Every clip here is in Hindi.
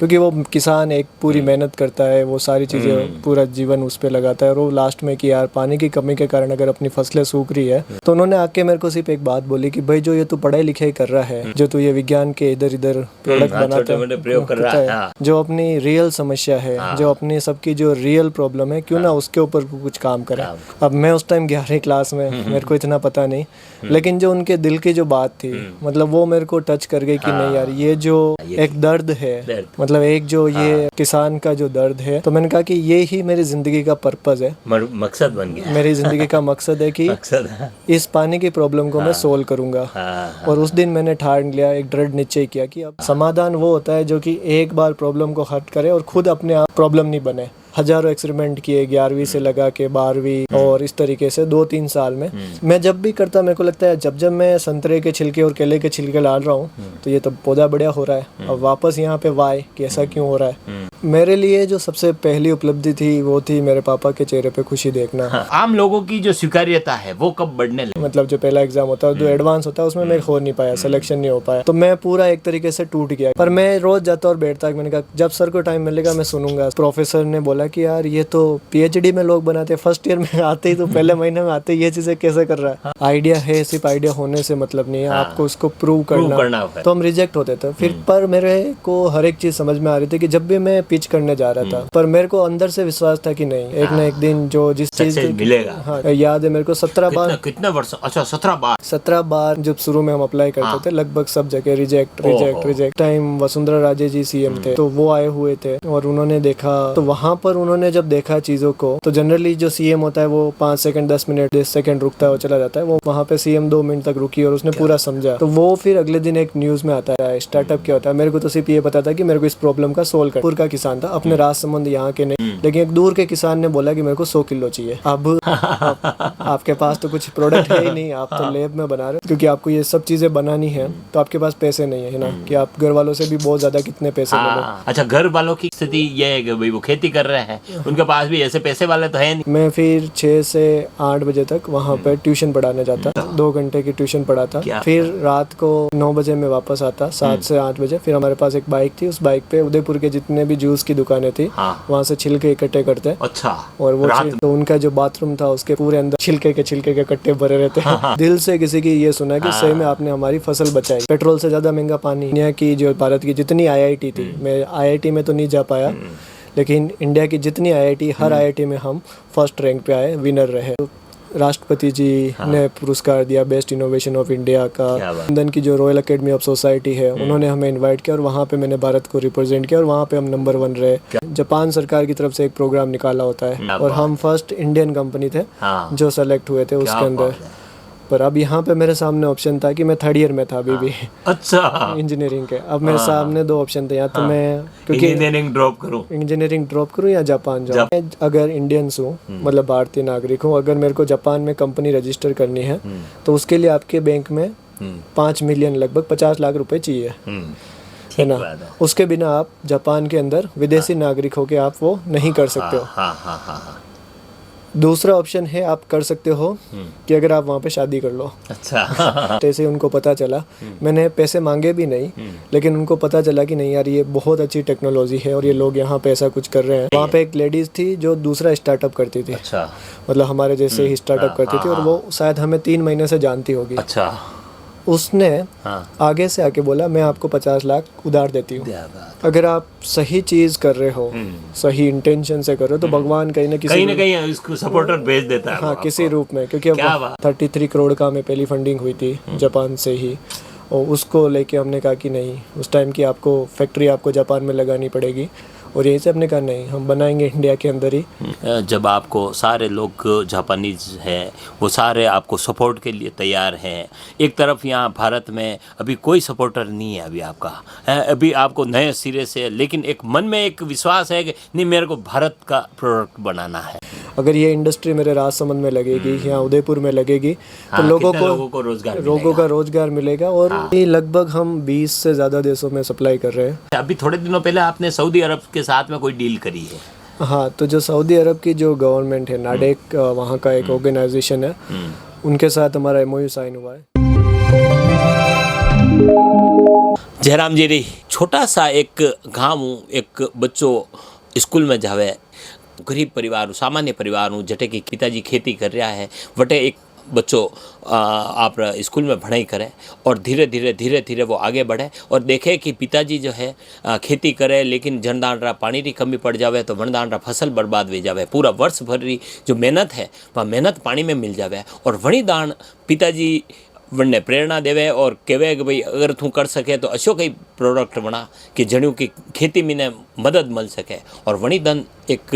क्योंकि वो किसान एक पूरी मेहनत करता है, वो सारी चीज़ें पूरा जीवन उस पर लगाता है, और वो लास्ट में कि यार पानी की कमी के कारण अगर अपनी फसलें सूख रही है, तो उन्होंने आके मेरे को सिर्फ एक बात बोली कि भाई जो ये तू पढ़ाई लिखाई कर रहा है, जो तू ये विज्ञान के इधर इधर प्रोडक्ट बनाता है, प्रयोग कर रहा है, जो अपनी रियल समस्या है, जो अपनी सबकी जो रियल प्रॉब्लम है, क्यों ना उसके ऊपर कुछ काम करे। अब मैं उस टाइम 11वीं क्लास में, मेरे को इतना पता नहीं, लेकिन जो उनके दिल की जो बात थी, मतलब वो मेरे को टच कर गई कि नहीं यार ये जो एक दर्द है, मतलब एक जो ये किसान का जो दर्द है, तो मैंने कहा कि ये ही मेरी जिंदगी का पर्पस है, मकसद बन गया। मेरी जिंदगी का मकसद है कि इस पानी की प्रॉब्लम को मैं सोल्व करूंगा। और उस दिन मैंने ठान लिया, एक दृढ़ निश्चय किया कि अब समाधान वो होता है जो कि एक बार प्रॉब्लम को हट करे और खुद अपने आप प्रॉब्लम नहीं बने। हजारों एक्सपेरिमेंट किए 11वीं से लगा के 12वीं, और इस तरीके से 2-3 साल में मैं जब भी करता, मेरे को लगता है जब मैं संतरे के छिलके और केले के छिलके डाल रहा हूँ तो ये तो पौधा बढ़िया हो रहा है। अब वापस यहाँ पे वाई कि ऐसा क्यों हो रहा है। मेरे लिए जो सबसे पहली उपलब्धि थी वो थी मेरे पापा के चेहरे पे खुशी देखना। आम लोगों की जो स्वीकार्यता है वो कब बढ़ने लगी? मतलब जो पहला एग्जाम होता है, जो एडवांस होता है, उसमें मैं हो नहीं पाया, सिलेक्शन नहीं हो पाया, तो मैं पूरा एक तरीके से टूट गया। पर मैं रोज जाता और बैठता, मैंने कहा जब सर को टाइम मिलेगा मैं सुनूंगा। प्रोफेसर ने बोला कि यार ये तो पीएचडी में लोग बनाते हैं, फर्स्ट ईयर में आते ही, तो पहले महीने में आते ही ये चीजें कैसे कर रहा है। आइडिया है, सिर्फ आइडिया होने से मतलब नहीं है, आपको उसको प्रूव करना। तो हम रिजेक्ट होते थे फिर, पर मेरे को हर एक चीज समझ में आ रही थी कि जब भी मैं पिच करने जा रहा था, पर मेरे को अंदर से विश्वास था कि नहीं, एक ना एक दिन जो जिस चीज मिलेगा। हाँ, याद है मेरे को 17 बार। कितने वर्ष? अच्छा 17 बार जब शुरू में हम अप्लाई करते थे, लगभग सब जगह रिजेक्ट। टाइम वसुंधरा राजे जी सीएम थे, तो वो आए हुए थे और उन्होंने देखा, तो वहां पर उन्होंने जब देखा चीजों को, तो जनरली जो सीएम होता है वो 5 सेकंड 10 मिनट 10 सेकंड रुकता है और चला जाता है, वो वहाँ पे सीएम 2 मिनट तक रुकी और उसने पूरा समझा। तो वो फिर अगले दिन एक न्यूज में आता है स्टार्टअप क्या होता है। मेरे को तो सिर्फ ये पता था कि मेरे को इस प्रॉब्लम का सोल्व कर। का किसान था, अपने राजसमंद यहाँ के नहीं, लेकिन एक दूर के किसान ने बोला कि मेरे को 100 किलो चाहिए। अब आपके पास तो कुछ प्रोडक्ट है ही नहीं, आप तो लैब में बना रहे हो, क्योंकि आपको ये सब चीजें बनानी है, तो आपके पास पैसे नहीं है ना, कि आप घर वालों से भी बहुत ज्यादा कितने पैसे ले लो। अच्छा, घर वालों की स्थिति ये है कि भाई वो खेती कर रहे हैं, उनके पास भी ऐसे पैसे वाले तो है नहीं। मैं फिर 6 से 8 बजे तक वहाँ पे ट्यूशन पढ़ाने जाता, 2 घंटे की ट्यूशन पढ़ाता, फिर रात को 9 बजे मैं वापस आता, 7 से 8 बजे। फिर हमारे पास एक बाइक थी, उस बाइक पे उदयपुर के जितने भी जूस की दुकानें थी, वहाँ से छिलके इकट्ठे करते। अच्छा। और वो तो उनका जो बाथरूम था उसके पूरे अंदर छिलके के कट्टे भरे रहते हैं। दिल से किसी की ये सुना कि सही में आपने हमारी फसल बचाई। पेट्रोल से ज्यादा महंगा पानी। इंडिया की जो भारत की जितनी आईआईटी थी, मैं आईआईटी में तो नहीं जा पाया, लेकिन इंडिया की जितनी आईआईटी, हर आईआईटी में हम फर्स्ट रैंक पे आए, विनर रहे। राष्ट्रपति जी ने पुरस्कार दिया बेस्ट इनोवेशन ऑफ इंडिया का। लंदन की जो रॉयल एकेडमी ऑफ सोसाइटी है, उन्होंने हमें इनवाइट किया और वहाँ पे मैंने भारत को रिप्रेजेंट किया और वहाँ पे हम नंबर 1 रहे। जापान सरकार की तरफ से एक प्रोग्राम निकाला होता है और हम फर्स्ट इंडियन कंपनी थे जो सेलेक्ट हुए थे उसके अंदर। पर अब यहाँ पे मेरे सामने ऑप्शन था कि मैं 3rd ईयर में था अभी भी। अच्छा। इंजीनियरिंग के। अब मेरे सामने 2 ऑप्शन थे, या तो मैं क्योंकि इंजीनियरिंग ड्रॉप करूँ या जापान जाऊँ। मैं अगर इंडियंस हूँ, मतलब भारतीय नागरिक हूँ, अगर मेरे को जापान में कंपनी रजिस्टर करनी है तो उसके लिए आपके बैंक में 5 मिलियन लगभग 50 लाख रुपए चाहिए, है ना। उसके बिना आप जापान के अंदर विदेशी नागरिक होके आप वो नहीं कर सकते हो। दूसरा ऑप्शन है आप कर सकते हो कि अगर आप वहाँ पे शादी कर लो। अच्छा। जैसे उनको पता चला, मैंने पैसे मांगे भी नहीं, लेकिन उनको पता चला कि नहीं यार ये बहुत अच्छी टेक्नोलॉजी है और ये लोग यहाँ पे ऐसा कुछ कर रहे हैं। वहाँ पे एक लेडीज थी जो दूसरा स्टार्टअप करती थी। अच्छा। मतलब हमारे जैसे ही स्टार्टअप करती थी और वो शायद हमें 3 महीने से जानती होगी। अच्छा। उसने आगे से आके बोला मैं आपको 50 लाख उधार देती हूँ, अगर आप सही चीज कर रहे हो, सही इंटेंशन से कर रहे हो, तो भगवान कहीं ना कहीं इसको सपोर्टर भेज देता है। हाँ, किसी रूप में। क्योंकि अब 33 करोड़ का हमें पहली फंडिंग हुई थी जापान से ही, और उसको लेके हमने कहा कि नहीं, उस टाइम की आपको फैक्ट्री आपको जापान में लगानी पड़ेगी, और यही से हमने कहा नहीं, हम बनाएंगे इंडिया के अंदर ही। जब आपको सारे लोग जापानीज हैं, वो सारे आपको सपोर्ट के लिए तैयार हैं, एक तरफ यहाँ भारत में अभी कोई सपोर्टर नहीं है अभी आपका, अभी आपको नए सिरे से, लेकिन एक मन में एक विश्वास है कि नहीं मेरे को भारत का प्रोडक्ट बनाना है। अगर ये इंडस्ट्री मेरे राजसमंद में लगेगी या उदयपुर में लगेगी तो लोगों का रोजगार मिलेगा, और ये लगभग हम 20 से ज़्यादा देशों में सप्लाई कर रहे हैं। अभी थोड़े दिनों पहले आपने सऊदी अरब के साथ में कोई डील करी है? हाँ, तो जो सऊदी अरब की जो गवर्नमेंट है, नाडेक वहाँ का एक ऑर्गेनाइजेशन है, उनके साथ हमारा MOU साइन हुआ है। जयराम जी री छोटा सा एक गाँव एक बच्चो स्कूल में जावे गरीब परिवार सामान्य परिवार जटे कि पिताजी खेती कर रहा है वटे एक बच्चों आप स्कूल में पढ़ाई करें और धीरे धीरे वो आगे बढ़े और देखे कि पिताजी जो है खेती करे लेकिन जनदान पानी की कमी पड़ जावे तो वनदान फसल बर्बाद हो जावे पूरा वर्ष भर री जो मेहनत है वह मेहनत पानी में मिल जावे और वणी दान पिताजी वनने प्रेरणा देवे और कहे कि भाई अगर तू कर सके तो अशो कई प्रोडक्ट बना कि जणियों की खेती में मदद मिल सके और वणी दान एक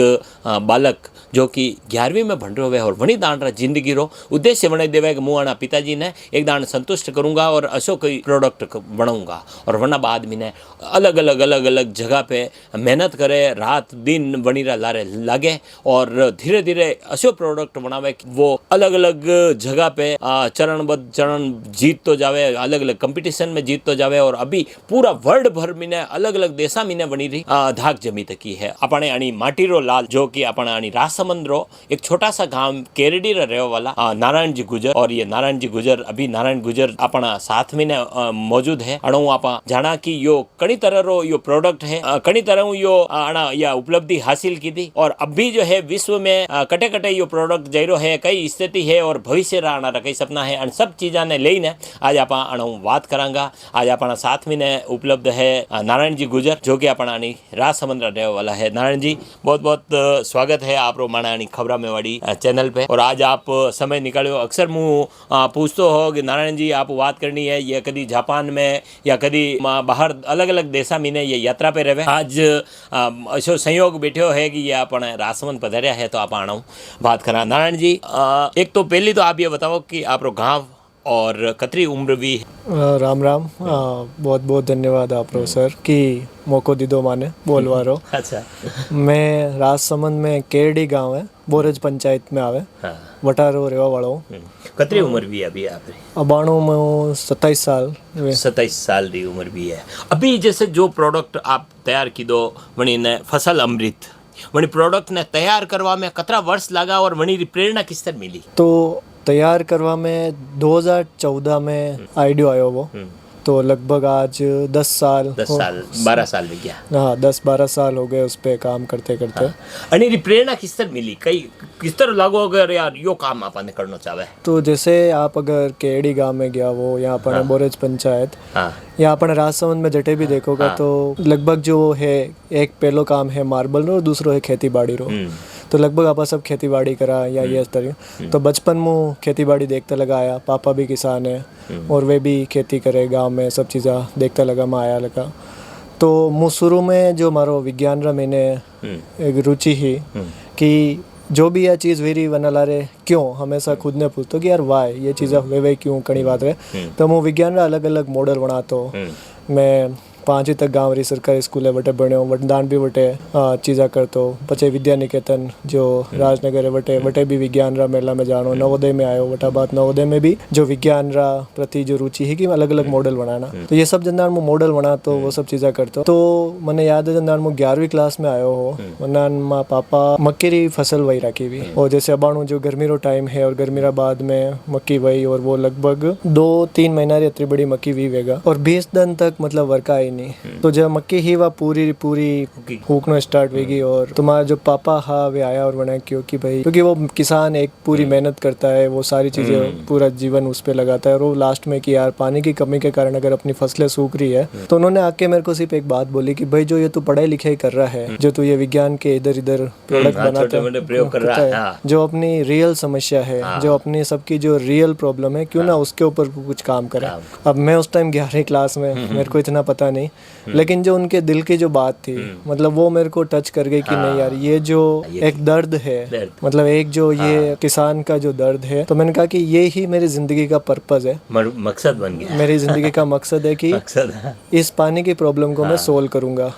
बालक जो कि 11वीं में भण रहे और वणी दान रा जिंदगी रो उद्देश्य बना देवे कि मुँ आना पिताजी ने एक दान संतुष्ट करूँगा और अशो कोई प्रोडक्ट बनाऊँगा और वरना बाद में अलग अलग जगह पे मेहनत करे रात दिन वणीरा लारे लागे और धीरे धीरे अशो प्रोडक्ट बनावे वो अलग अलग जगह पे चरण जीत तो जावे अलग अलग कंपटीशन में जीत तो जावे और अभी पूरा वर्ल्ड भर में अलग अलग देशा में बनी रही धाक जमी तकी है अपने आनी माटी रो लाल जो कि अपने आनी राजसमंद रो एक छोटा सा गांव केरडी रे रहने वाला नारायण जी गुजर और ये नारायण जी गुजर अभी नारायण गुजर अपना साथ में मौजूद है अणु आप जाना कि यो कई तरह रो यो प्रोडक्ट है कई तरह यो अणा या उपलब्धि हासिल की थी और अभी जो है विश्व में कटे कटे यो प्रोडक्ट जैरो है कई स्थिति है और भविष्य राणा कई सपना है सब चीजा ने लईने आज आप बात करांगा आज अपना साथ में उपलब्ध है नारायण जी गुजर जो कि अपना राजसमंद रहने वाला है नारायण जी बहुत बहुत स्वागत है आप रो माणानी खबरा में वाली चैनल पे और आज आप समय निकालो अक्सर मुँह पूछतो हो कि नारायण जी आप बात करनी है ये कभी जापान में या कभी बाहर अलग अलग देशा में ये यात्रा पे रहे आज ऐसो संयोग बैठो है कि ये अपने राजसमंद पधरिया है तो आप आना बात करा नारायण जी एक तो पहली तो आप ये बताओ कि आप रो गाँव और कतरी उम्र भी राम राम बहुत बहुत धन्यवाद आप रो सर कि मौको दीदो माने बोलवा रो अच्छा मैं राजसमंद में केरडी गांव है बोरज पंचायत में आवे हाँ वटारो रेवा वाला हूँ कतरी उम्र भी अभी आप अबाणु में 27 साल 27 साल की उम्र भी है अभी जैसे जो प्रोडक्ट आप तैयार की दो वणी ने फसल अमृत वणी प्रोडक्ट ने तैयार करवा में कतरा वर्ष लगा और वणी री प्रेरणा किस तरह मिली तो तैयार करवा में 2014 में आइडियो आयो वो तो लगभग आज 10 साल 12 साल हो गया हाँ 10-12 साल हो गए उस पे काम करते करते आणि री प्रेरणा किस तरह मिली कई किस तरह लागो अगर यार यो काम अपन करना चाहे तो जैसे आप अगर केडी गांव में गया वो यहाँ पर बोरज पंचायत यहाँ पर राजसमंद में जटे भी देखोगा तो लगभग जो है एक पहलो काम है मार्बल रो और दूसरो है खेती बाड़ी रो तो लगभग आप सब खेती बाड़ी करा या ये इस तरह तो बचपन में खेती बाड़ी देखता लगा आया पापा भी किसान है और वे भी खेती करे गांव में सब चीज़ा देखता लगा मैं आया लगा तो मुँह शुरू में जो मारो विज्ञान रा मैंने एक रुचि ही कि जो भी यह चीज़ वेरी बना ला रहे क्यों हमेशा खुद ने पूछतो कि यार वाई ये चीज़ वे क्यों कड़ी बात है तो मैं विज्ञान रा अलग अलग मॉडल बनातो मैं 5वीं तक गाँव री सरकारी स्कूल है वटे बण्यो वटदान भी वटे चीज़ा करतो पचे विद्या निकेतन जो राजनगर है वटे भी विज्ञान रा मेला में जानो नवोदय में आयो वटा बात नवोदय में भी जो विज्ञान रा प्रति जो रुचि है कि अलग अलग मॉडल बनाना तो ये सब जंदान में मॉडल बना तो वो सब चीज़ा करतो तो मैंने याद है जंदान में 11वीं क्लास में आयो हो वरना माँ पापा मक्की री फसल वही रखी हुई और जैसे अबाणु जो गर्मी रो टाइम है और गर्मी रा बाद में मक्की वही और वो लगभग 2-3 महीना री इतनी बड़ी मक्की भी वेगा और 20 दिन तक मतलब वर्का आई नहीं तो जब मक्की ही वह पूरी फूकना स्टार्ट होगी और तुम्हारा जो पापा हाँ वे आया और बना क्योंकि भाई क्योंकि वो किसान एक पूरी मेहनत करता है वो सारी चीजें पूरा जीवन उस पर लगाता है और वो लास्ट में कि यार पानी की कमी के कारण अगर अपनी फसलें सूख रही है तो उन्होंने आके मेरे को सिर्फ एक बात बोली कि भाई जो ये तू पढ़ाई लिखाई कर रहा है जो तू ये विज्ञान के इधर इधर प्रोडक्ट बनाता है प्रयोग कर रहा है जो अपनी रियल समस्या है जो अपनी सबकी जो रियल प्रॉब्लम है क्यों ना उसके ऊपर कुछ काम करे अब मैं उस टाइम 11वीं क्लास में मेरे को इतना पता नहीं लेकिन जो उनके दिल की जो बात थी मतलब वो मेरे को टच कर गई कि नहीं यार ये जो एक दर्द है मतलब एक जो ये किसान का जो दर्द है तो मैंने कहा कि ये ही मेरी जिंदगी का पर्पस है मकसद बन गया मेरी जिंदगी का मकसद है कि इस पानी की प्रॉब्लम को मैं सोल्व करूंगा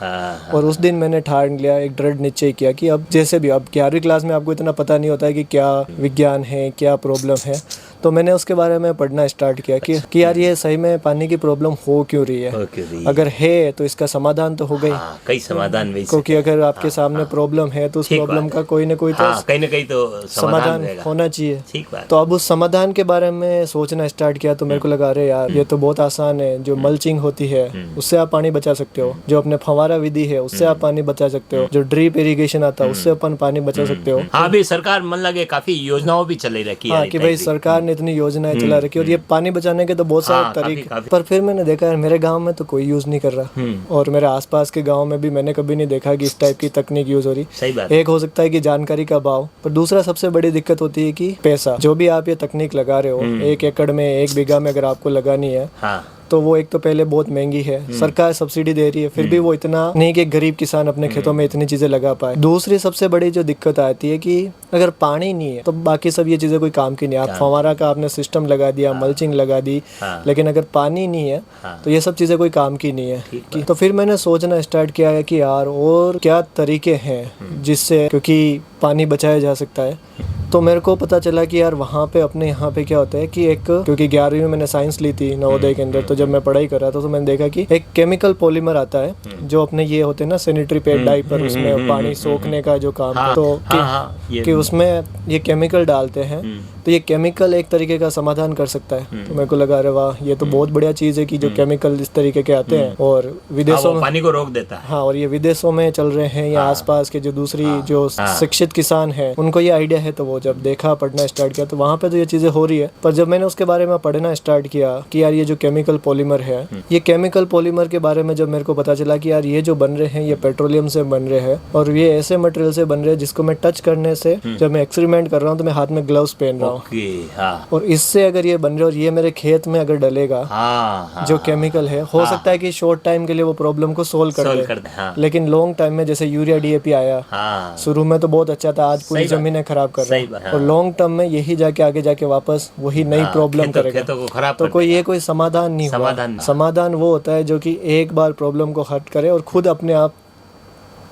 और उस दिन मैंने ठान लिया एक दृढ़ निश्चय किया कि अब जैसे भी अब 11वीं क्लास में आपको इतना पता नहीं होता है कि क्या विज्ञान है क्या प्रॉब्लम है तो मैंने उसके बारे में पढ़ना स्टार्ट किया कि यार ये सही में पानी की प्रॉब्लम हो क्यों रही है, अगर है तो इसका समाधान तो हो गई। कई समाधान भी, क्योंकि अगर आपके सामने प्रॉब्लम है तो उस प्रॉब्लम का कोई ना कोई तो कहीं ना कहीं तो समाधान होना चाहिए। ठीक बात। तो अब उस समाधान के बारे में सोचना स्टार्ट किया तो मेरे को लगा अरे यार ये तो बहुत आसान है, जो मल्चिंग होती है उससे आप पानी बचा सकते हो, जो अपने फव्वारा विधि है उससे आप पानी बचा सकते हो, जो ड्रिप इरिगेशन आता है उससे अपन पानी बचा सकते हो। हाँ, अभी सरकार मन लगे काफी योजनाओं भी चलाई रखी है। हाँ कि भाई सरकार ने इतनी योजनाएं चला रखी और ये पानी बचाने के तो बहुत सारे तरीके, पर फिर मैंने देखा यार मेरे गांव में तो कोई यूज नहीं कर रहा और मेरे आसपास के गांव में भी मैंने कभी नहीं देखा कि इस टाइप की तकनीक यूज हो रही। सही बात। एक हो सकता है कि जानकारी का अभाव, पर दूसरा सबसे बड़ी दिक्कत होती है कि पैसा। जो भी आप ये तकनीक लगा रहे हो 1 एकड़ में 1 बीघा में अगर आपको लगानी है तो वो एक तो पहले बहुत महंगी है, सरकार सब्सिडी दे रही है, फिर भी वो इतना नहीं कि गरीब किसान अपने खेतों में इतनी चीजें लगा पाए। दूसरी सबसे बड़ी जो दिक्कत आती है कि अगर पानी नहीं है तो बाकी सब ये चीजें कोई काम की नहीं। आप फव्वारा का आपने सिस्टम लगा दिया, मल्चिंग लगा दी, लेकिन अगर पानी नहीं है तो ये सब चीजें कोई काम की नहीं है। तो फिर मैंने सोचना स्टार्ट किया है कि यार और क्या तरीके हैं जिससे, क्योंकि पानी बचाया जा सकता है। तो मेरे को पता चला कि यार वहाँ पे अपने यहाँ पे क्या होता है कि एक, क्योंकि 11वीं में मैंने साइंस ली थी नवोदय के अंदर, तो जब मैं पढ़ाई कर रहा था तो मैंने देखा कि एक केमिकल पॉलीमर आता है जो अपने ये होते हैं ना सैनिटरी पैड डाइपर, उसमें पानी सोखने का जो काम है, तो कि उसमें ये केमिकल डालते हैं तो ये केमिकल एक तरीके का समाधान कर सकता है। तो मेरे को लगा अरे वाह ये तो बहुत बढ़िया चीज़ है कि जो केमिकल इस तरीके के आते हैं और विदेशों में पानी को रोक देता है। हाँ, और ये विदेशों में चल रहे हैं या आसपास के जो दूसरी जो शिक्षित किसान हैं उनको ये आइडिया है। तो वो जब देखा, पढ़ना स्टार्ट किया तो वहाँ पे तो ये चीज़ें हो रही है। पर जब मैंने उसके बारे में पढ़ना स्टार्ट किया कि यार ये जो केमिकल पॉलीमर है, ये केमिकल पॉलीमर के बारे में जब मेरे को पता चला कि यार ये जो बन रहे हैं ये पेट्रोलियम से बन रहे हैं और ये ऐसे मटेरियल से बन रहे हैं जिसको मैं टच करने से, जब मैं एक्सपेरिमेंट कर रहा हूँ तो मैं हाथ में ग्लव्स पहन रहा हूँ, और इससे अगर ये बन रहे और ये मेरे खेत में अगर डलेगा जो केमिकल है, हो सकता है कि शॉर्ट टाइम के लिए वो प्रॉब्लम को सोल्व कर दे, लेकिन लॉन्ग टाइम में जैसे यूरिया DAP आया, शुरू में तो बहुत अच्छा था, आज पूरी जमीनें खराब कर रहा है, और लॉन्ग टर्म में यही जाके आगे जाके वापस वही नई प्रॉब्लम करेगा। तो कोई ये कोई समाधान नहीं हुआ। समाधान वो होता है जो कि एक बार प्रॉब्लम को हट करे और खुद अपने आप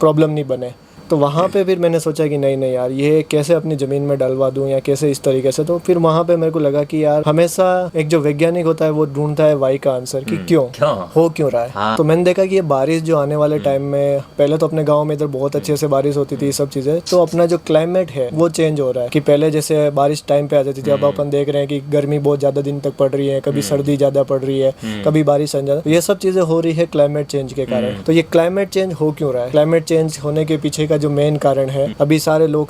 प्रॉब्लम नहीं बने। तो वहाँ पे फिर मैंने सोचा कि नहीं यार ये कैसे अपनी ज़मीन में डलवा दूँ या कैसे इस तरीके से। तो फिर वहाँ पे मेरे को लगा कि यार हमेशा एक जो वैज्ञानिक होता है वो ढूंढता है वाई का आंसर कि क्यों हो क्यों रहा है। तो मैंने देखा कि ये बारिश जो आने वाले टाइम में, पहले तो अपने गाँव में इधर बहुत अच्छे से बारिश होती थी, सब चीज़ें, तो अपना जो क्लाइमेट है वो चेंज हो रहा है कि पहले जैसे बारिश टाइम पे आ जाती थी, अब अपन देख रहे हैं कि गर्मी बहुत ज़्यादा दिन तक पड़ रही है, कभी सर्दी ज़्यादा पड़ रही है, कभी बारिश ज़्यादा, ये सब चीज़ें हो रही है क्लाइमेट चेंज के कारण। तो ये क्लाइमेट चेंज हो क्यों रहा है? क्लाइमेट चेंज होने के पीछे का जो मेन कारण है, अभी सारे लोग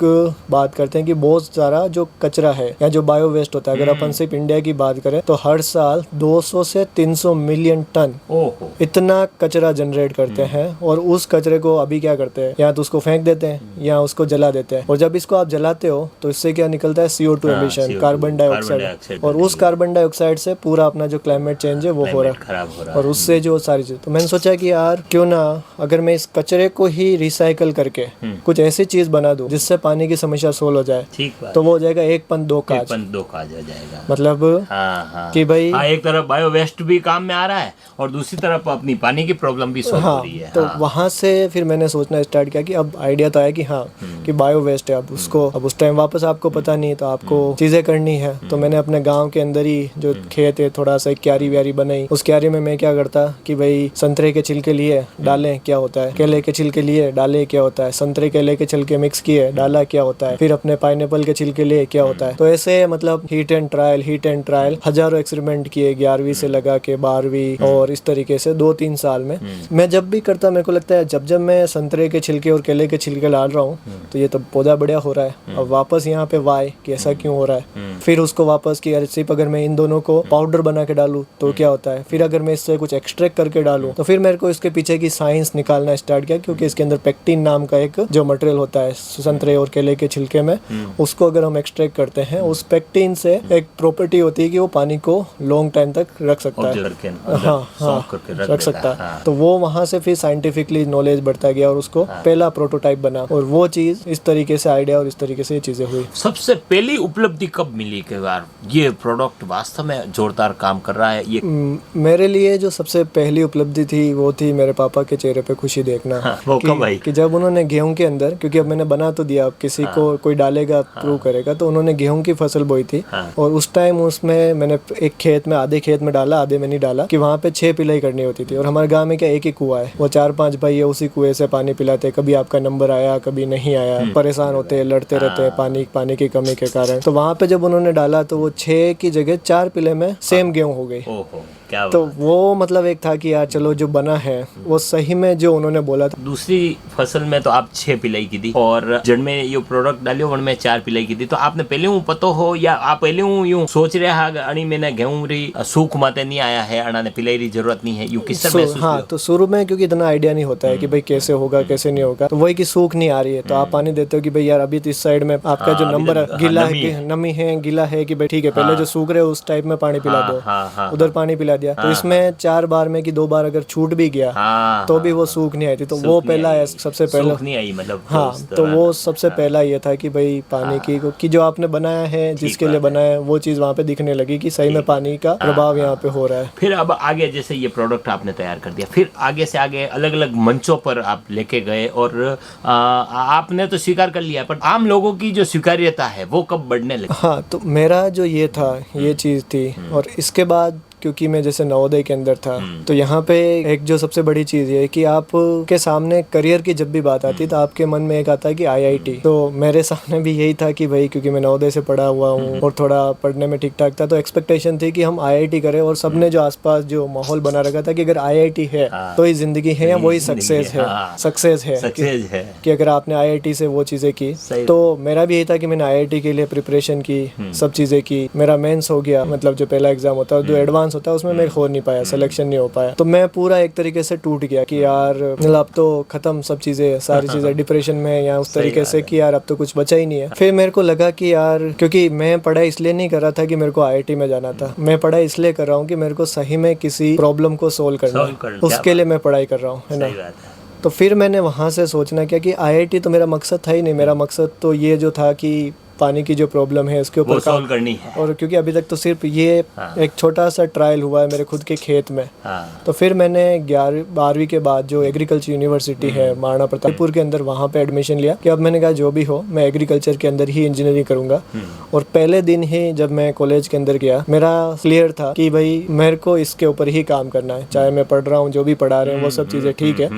बात करते हैं कि बहुत सारा जो कचरा है या जो बायो वेस्ट होता है, अगर अपन सिर्फ इंडिया की बात करें तो हर साल 200 से 300 मिलियन टन इतना कचरा जनरेट करते हैं, और उस कचरे को अभी क्या करते हैं, या तो उसको फेंक देते हैं या उसको जला देते हैं, और जब इसको आप जलाते हो तो इससे क्या निकलता है, CO2 एमिशन, कार्बन डाइऑक्साइड, और उस कार्बन डाइऑक्साइड से पूरा अपना जो क्लाइमेट चेंज है वो हो रहा है, और उससे जो सारी चीज। तो मैंने सोचा कि यार क्यों ना अगर मैं इस कचरे को ही रिसाइकल करके कुछ ऐसी चीज बना दूं जिससे पानी की समस्या सोल्व हो जाए, तो वो हो जाएगा एक पंथ दो काज हो जाएगा। मतलब कि भाई एक तरफ बायो वेस्ट भी काम में आ रहा है और दूसरी तरफ अपनी पानी की प्रॉब्लम भी सोल्व हो रही है। तो वहाँ से फिर मैंने सोचना स्टार्ट किया कि अब आइडिया तो आया कि कि बायो वेस्ट है, अब उसको अब उस टाइम वापस आपको पता नहीं, तो आपको चीजें करनी है। तो मैंने अपने गाँव के अंदर ही जो खेत है थोड़ा सा क्यारी व्यारी बनाई, उस क्यारी में मैं क्या करता कि भाई संतरे के छिलके लिए डालें क्या होता है, केले के छिलके लिए डाले क्या होता है, संतरे केले के छिलके मिक्स किए डाला क्या होता है, फिर अपने पाइनएप्पल के छिलके लिए क्या होता है। तो ऐसे मतलब हीट एंड ट्रायल हजारों एक्सपेरिमेंट किए 11वीं से लगा के 12वीं, और इस तरीके से 2-3 साल में मैं जब भी करता, मेरे को लगता है जब मैं संतरे के छिलके और केले के छिलके डाल रहा हूँ तो ये तो पौधा बढ़िया हो रहा है। अब वापस यहाँ पे वाई कि ऐसा क्यों हो रहा है, फिर उसको वापस कि यार सिर्फ अगर मैं इन दोनों को पाउडर बना के डालूं तो क्या होता है, फिर अगर मैं इससे कुछ एक्सट्रैक्ट करके डालूं, तो फिर मेरे को इसके पीछे की साइंस निकालना स्टार्ट किया, क्योंकि इसके अंदर पेक्टिन नाम का एक जो मटेरियल होता है संतरे और केले के छिलके में, उसको अगर हम एक्सट्रैक्ट करते हैं, उस पेक्टिन से एक प्रॉपर्टी होती है कि वो पानी को लॉन्ग टाइम तक रख सकता है, रख सकता है। तो वो वहाँ से फिर साइंटिफिकली नॉलेज बढ़ता गया और उसको पहला प्रोटोटाइप बना, और वो चीज इस तरीके से आइडिया और इस तरीके से ये चीजें हुई। सबसे पहली उपलब्धि कब मिली कि यार ये प्रोडक्ट वास्तव में जोरदार काम कर रहा है? ये मेरे लिए जो सबसे पहली उपलब्धि थी वो थी मेरे पापा के चेहरे पे खुशी देखना। वो कब आई? कि जब उन्होंने गेहूं गेहूं के अंदर, क्योंकि अब मैंने बना तो दिया, अब किसी को कोई डालेगा प्रूव करेगा, तो उन्होंने गेहूं की फसल बोई थी। और उस टाइम उसमें मैंने एक खेत में, आधे खेत में डाला, आधे में नहीं डाला, कि वहाँ पे 6 पिलाई करनी होती थी। और हमारे गाँव में क्या एक ही कुआं है, वो 4-5 भाई है, उसी कुएं से पानी पिलाते। कभी आपका नंबर आया, कभी नहीं आया, परेशान होते, लड़ते रहते हैं पानी की कमी के कारण। तो वहाँ पे जब उन्होंने डाला तो वो 6 की जगह 4 पिले में सेम गेहूं हो गई। क्या तो वो मतलब एक था कि यार चलो जो बना है वो सही में जो उन्होंने बोला था। दूसरी फसल में तो आप 6 पिलाई की थी और जड़ में ये प्रोडक्ट डालियो उनमें 4 पिलाई की थी। तो आपने पहले हूँ पतो हो या आप पहले हूँ यूं सोच रहे हा अणी मैंने गेहूं री सूख माते नहीं आया है, अणा ने पिलाई री जरूरत नहीं है, यूं किस तरह महसूस हाँ, तो शुरू में क्योंकि इतना आइडिया नहीं होता है कि भाई कैसे होगा कैसे नहीं होगा, तो वही कि सूख नहीं आ रही है तो आप पानी देते हो कि भाई यार अभी तो इस साइड में आपका जो नंबर गीला है, नमी है, गीला है, कि भाई ठीक है पहले जो सूख रहे हो उस टाइप में पानी पिला दो, उधर पानी पिला दिया। तो इसमें 4 बार में कि 2 बार अगर छूट भी गया तो भी वो सूख नहीं आई थी। तो वो पहला सबसे पहला नहीं आई मतलब। हाँ, तो वो सबसे पहला ये था कि भाई पानी की जो आपने बनाया है, जिसके लिए बनाया है, वो चीज़ वहाँ पे दिखने लगी कि सही में पानी का प्रभाव यहाँ पे हो रहा है। फिर अब आगे जैसे ये प्रोडक्ट आपने तैयार कर दिया, फिर आगे से आगे अलग अलग मंचों पर आप लेके गए और आपने तो स्वीकार कर लिया, पर आम लोगों की जो स्वीकार्यता है वो कब बढ़ने लगी? हाँ, तो मेरा जो ये था, ये चीज़ थी। और इसके बाद क्योंकि मैं जैसे नवोदय के अंदर था, तो यहाँ पे एक जो सबसे बड़ी चीज़ ये है कि आप के सामने करियर की जब भी बात आती तो आपके मन में एक आता है कि IIT। तो मेरे सामने भी यही था कि भाई क्योंकि मैं नवोदय से पढ़ा हुआ हूँ और थोड़ा पढ़ने में ठीक ठाक था, तो एक्सपेक्टेशन थी कि हम IIT करें। और सबने जो आसपास जो माहौल बना रखा था कि अगर IIT है तो ही जिंदगी है या वही सक्सेस है, सक्सेस है कि अगर आपने IIT से वो चीज़ें की। तो मेरा भी यही था कि मैंने IIT के लिए प्रिपरेशन की, सब चीज़ें की। मेरा मेंस हो गया, मतलब जो पहला एग्जाम होता है, जो एडवांस होता है उसमें मैं हो नहीं पाया, सिलेक्शन नहीं हो पाया। तो मैं पूरा एक तरीके से टूट गया कि यार मतलब अब तो खत्म सब चीज़ें, सारी चीज़ें, डिप्रेशन में या उस तरीके से कि यार अब तो कुछ बचा ही नहीं है। फिर मेरे को लगा कि यार, क्योंकि मैं पढ़ाई इसलिए नहीं कर रहा था कि मेरे को IIT में जाना था, मैं पढ़ाई इसलिए कर रहा हूँ कि मेरे को सही में किसी प्रॉब्लम को सोल्व करना है, उसके लिए मैं पढ़ाई कर रहा हूँ, है ना। तो फिर मैंने वहाँ से सोचना किया कि IIT तो मेरा मकसद था ही नहीं। मेरा मकसद तो ये जो था कि पानी की जो प्रॉब्लम है उसके ऊपर काम करनी है। और क्योंकि अभी तक तो सिर्फ ये एक छोटा सा ट्रायल हुआ है मेरे खुद के खेत में। तो फिर मैंने 11वीं के बाद जो एग्रीकल्चर यूनिवर्सिटी है महाराणा प्रतापपुर के अंदर, वहाँ पे एडमिशन लिया कि अब मैंने कहा जो भी हो मैं एग्रीकल्चर के अंदर ही इंजीनियरिंग करूँगा। और पहले दिन ही जब मैं कॉलेज के अंदर गया, मेरा क्लियर था कि भाई मेरे को इसके ऊपर ही काम करना है, चाहे मैं पढ़ रहा हूँ, जो भी पढ़ा रहे हैं वो सब चीज़ें ठीक है,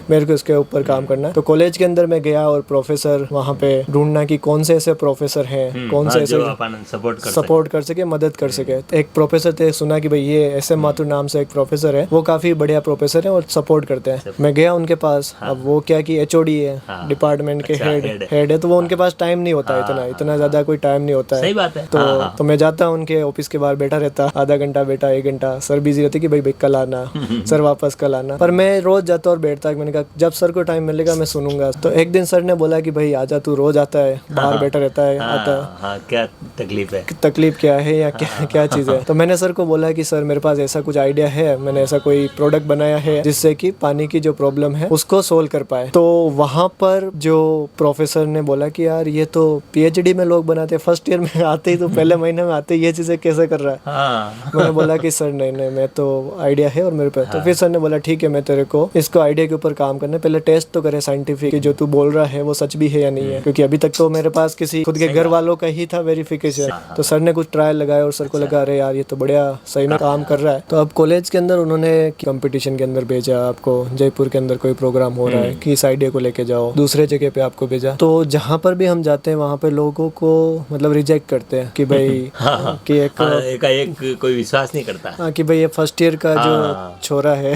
मेरे को इसके ऊपर काम करना है। तो कॉलेज के अंदर मैं गया और प्रोफेसर वहाँ पे ढूंढना कि कौन से ऐसे प्रोफेसर हैं, कौन से ऐसे सपोर्ट कर सके, मदद कर सके। एक प्रोफेसर थे, सुना कि भाई ये SM माथुर नाम से एक प्रोफेसर है, वो काफी बढ़िया प्रोफेसर है और सपोर्ट करते हैं। मैं गया उनके पास। अब वो क्या कि HOD है, डिपार्टमेंट के हेड है, तो वो उनके पास टाइम नहीं होता, इतना ज्यादा कोई टाइम नहीं होता है। सही बात है। तो मैं जाता उनके ऑफिस के बाहर बैठा रहता, आधा घंटा बैठा, 1 घंटा। सर बिजी रहते कि भाई कल आना, सर वापस कल आना। पर मैं रोज जाता और बैठता। मैंने कहा जब सर को टाइम मिलेगा मैं सुनूंगा। तो एक दिन सर ने बोला कि भाई आजा, तू रोज आता है, बाहर बैठा रहता है, आता, क्या तकलीफ है, तकलीफ क्या है या क्या चीज़ है। तो मैंने सर को बोला कि सर मेरे पास ऐसा कुछ आइडिया है, मैंने ऐसा कोई प्रोडक्ट बनाया है जिससे कि पानी की जो प्रॉब्लम है उसको सोल्व कर पाए। तो वहाँ पर जो प्रोफेसर ने बोला कि यार ये तो PhD में लोग बनाते हैं, फर्स्ट ईयर में आते ही तो पहले महीने में आते ये चीज़ें कैसे कर रहा है। मैंने बोला कि सर नहीं मैं तो आइडिया है और मेरे पे। तो फिर सर ने बोला ठीक है, मैं तेरे को इसको आइडिया के ऊपर काम करने, पहले टेस्ट तो करे साइंटिफिक, जो तू बोल रहा है वो सच भी है या नहीं है, क्योंकि अभी तक तो मेरे पास किसी खुद के घर वालों का ही था वेरिफिकेशन। तो सर ने कुछ ट्रायल लगाया और सर को लगा अरे यार ये तो बढ़िया सही में काम कर रहा है। तो अब कॉलेज के अंदर उन्होंने कंपटीशन के अंदर भेजा, आपको जयपुर के अंदर कोई प्रोग्राम हो रहा है कि इस आइडिया को लेके जाओ, दूसरे जगह पे आपको भेजा। तो जहाँ पर भी हम जाते हैं वहाँ पे लोगों को मतलब रिजेक्ट करते हैं कि भाई कि एक कोई विश्वास नहीं करता कि भाई ये फर्स्ट ईयर का जो छोरा है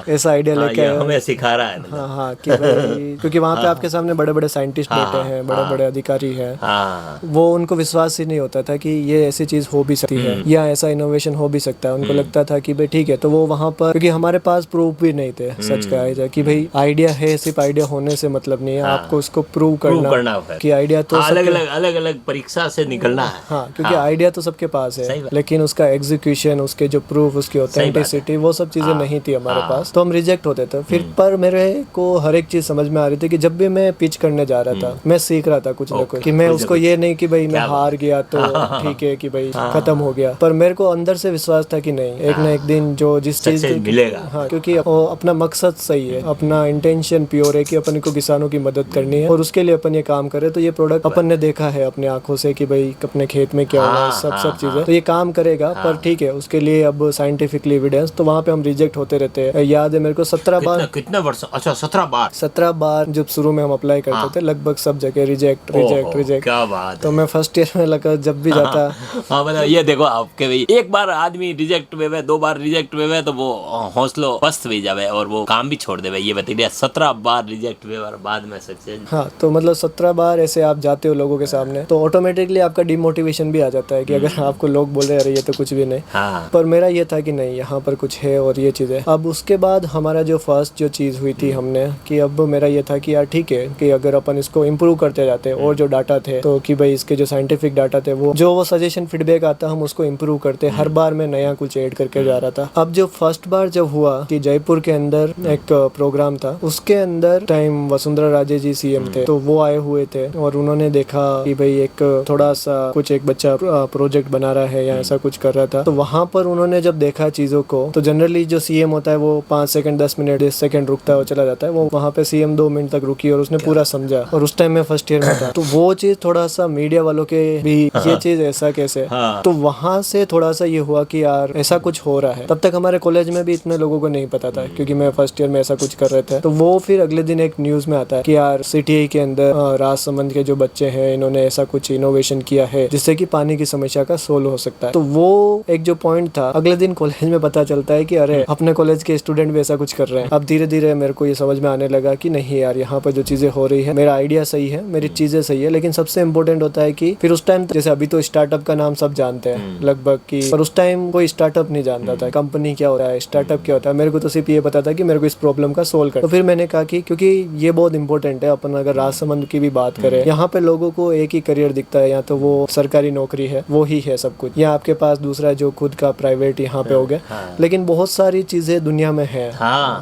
ऐसा आइडिया लेके आया, हमें सिखा रहा है। हाँ कि भाई क्योंकि वहाँ पे आपके सामने बड़े बड़े साइंटिस्ट बैठे हैं, बड़े बड़े अधिकारी हैं, वो उनको विश्वास ही नहीं होता था कि ये ऐसी चीज हो भी सकती है या ऐसा इनोवेशन हो भी सकता है। उनको लगता था कि भाई ठीक है। तो वो वहाँ पर, क्योंकि हमारे पास प्रूफ भी नहीं थे, सच कहा जाए कि भाई आइडिया है, सिर्फ आइडिया होने से मतलब नहीं है, आपको उसको प्रूव करना कि आइडिया तो अलग अलग परीक्षा से निकलना है। हाँ, क्योंकि आइडिया तो सबके पास है, लेकिन उसका एग्जीक्यूशन, उसके जो प्रूफ, उसकी ऑथेंटिसिटी, वो सब चीजें नहीं थी हमारे पास, तो हम रिजेक्ट होते थे। फिर पर मेरे को हर एक चीज समझ में आ रही थी कि जब भी मैं पिच करने जा रहा था, मैं सीख रहा था कुछ ना कुछ, कि मैं उसको ये ये नहीं कि भाई मैं हार गया तो ठीक है कि भाई खत्म हो गया, पर मेरे को अंदर से विश्वास था कि नहीं, एक ना एक दिन जो जिस चीज मिलेगा। हाँ, क्योंकि अपना मकसद सही है, अपना इंटेंशन प्योर है कि अपन को किसानों की मदद करनी है और उसके लिए अपन ये काम करे। तो ये प्रोडक्ट अपन ने देखा है अपने आंखों से कि भाई अपने खेत में क्या हो रहा है, सब चीजें, तो ये काम करेगा। पर ठीक है, उसके लिए अब साइंटिफिकली एविडेंस, तो वहाँ पे हम रिजेक्ट होते रहते हैं। याद है मेरे को 17 बार, कितने वर्ष? अच्छा 17 बार जब शुरू में हम अप्लाई करते थे, लगभग सब जगह रिजेक्ट। क्या बात। तो मैं फर्स्ट ईयर में लगा जब भी जाता हाँ मतलब ये देखो आपके भाई, एक बार आदमी रिजेक्ट हुए, 2 बार रिजेक्ट हुए तो वो हौसलो पस्त भी जावे और वो काम भी छोड़ देवे। ये बताइए 17 बार रिजेक्ट हुए और बाद में सक्सेस। हाँ, तो मतलब 17 बार ऐसे आप जाते हो लोगों के सामने, तो ऑटोमेटिकली आपका डिमोटिवेशन भी आ जाता है कि अगर आपको लोग बोल रहे हैं अरे ये तो कुछ भी नहीं। पर मेरा ये था कि नहीं, यहाँ पर कुछ है और ये चीज़ है। अब उसके बाद हमारा जो फर्स्ट जो चीज़ हुई थी हमने, कि अब मेरा ये था कि यार ठीक है कि अगर अपन इसको इम्प्रूव करते जाते और जो डाटा थे, तो कि भाई इसके जो साइंटिफिक डाटा थे, वो सजेशन फीडबैक आता हम उसको इम्प्रूव करते, हर बार मैं नया कुछ ऐड करके जा रहा था। अब जो फर्स्ट बार जब हुआ कि जयपुर के अंदर एक प्रोग्राम था, उसके अंदर टाइम वसुंधरा राजे जी सीएम थे, तो वो आए हुए थे और उन्होंने देखा कि भाई एक थोड़ा सा कुछ एक बच्चा प्रोजेक्ट बना रहा है या ऐसा कुछ कर रहा था। तो वहां पर उन्होंने जब देखा चीजों को, तो जनरली जो सीएम होता है वो 5 सेकंड 10 मिनट 10 सेकंड रुकता है और चला जाता है, वो वहां पे सीएम 2 मिनट तक रुकी और उसने पूरा समझा। और उस टाइम में फर्स्ट ईयर में था, तो वो चीज थोड़ा सा मीडिया वालों के भी ये चीज ऐसा कैसे, तो वहां से थोड़ा सा ये हुआ कि यार ऐसा कुछ हो रहा है। तब तक हमारे कॉलेज में भी इतने लोगों को नहीं पता था, क्योंकि मैं फर्स्ट ईयर में ऐसा कुछ कर रहे थे। तो वो फिर अगले दिन एक न्यूज में आता है कि यार सीटीआई के अंदर राजसमंद के जो बच्चे हैं, इन्होंने ऐसा कुछ इनोवेशन किया है जिससे कि पानी की समस्या का सोल्व हो सकता है। तो वो एक जो पॉइंट था, अगले दिन कॉलेज में पता चलता है कि अरे अपने कॉलेज के स्टूडेंट भी ऐसा कुछ कर रहे हैं। अब धीरे धीरे मेरे को ये समझ में आने लगा कि नहीं यार, यहाँ पर जो चीजें हो रही है, मेरा आइडिया सही है, मेरी चीजें सही है, लेकिन सबसे इम्पोर्टेंट होता है कि फिर उस टाइम, जैसे अभी तो स्टार्टअप का नाम सब जानते हैं लगभग की, पर उस टाइम कोई स्टार्टअप नहीं जानता था, कंपनी क्या होता है, स्टार्टअप क्या होता है। मेरे को तो सिर्फ ये पता था कि मेरे को इस प्रॉब्लम का सोल्व कर। तो फिर मैंने कहा कि क्योंकि ये बहुत इंपॉर्टेंट है, अपन अगर राजसमंद की भी बात करें, यहाँ पे लोगों को एक ही करियर दिखता है, या तो वो सरकारी नौकरी है, वो ही है सब कुछ, या आपके पास दूसरा जो खुद का प्राइवेट यहाँ पे हो गया। लेकिन बहुत सारी चीजें दुनिया में है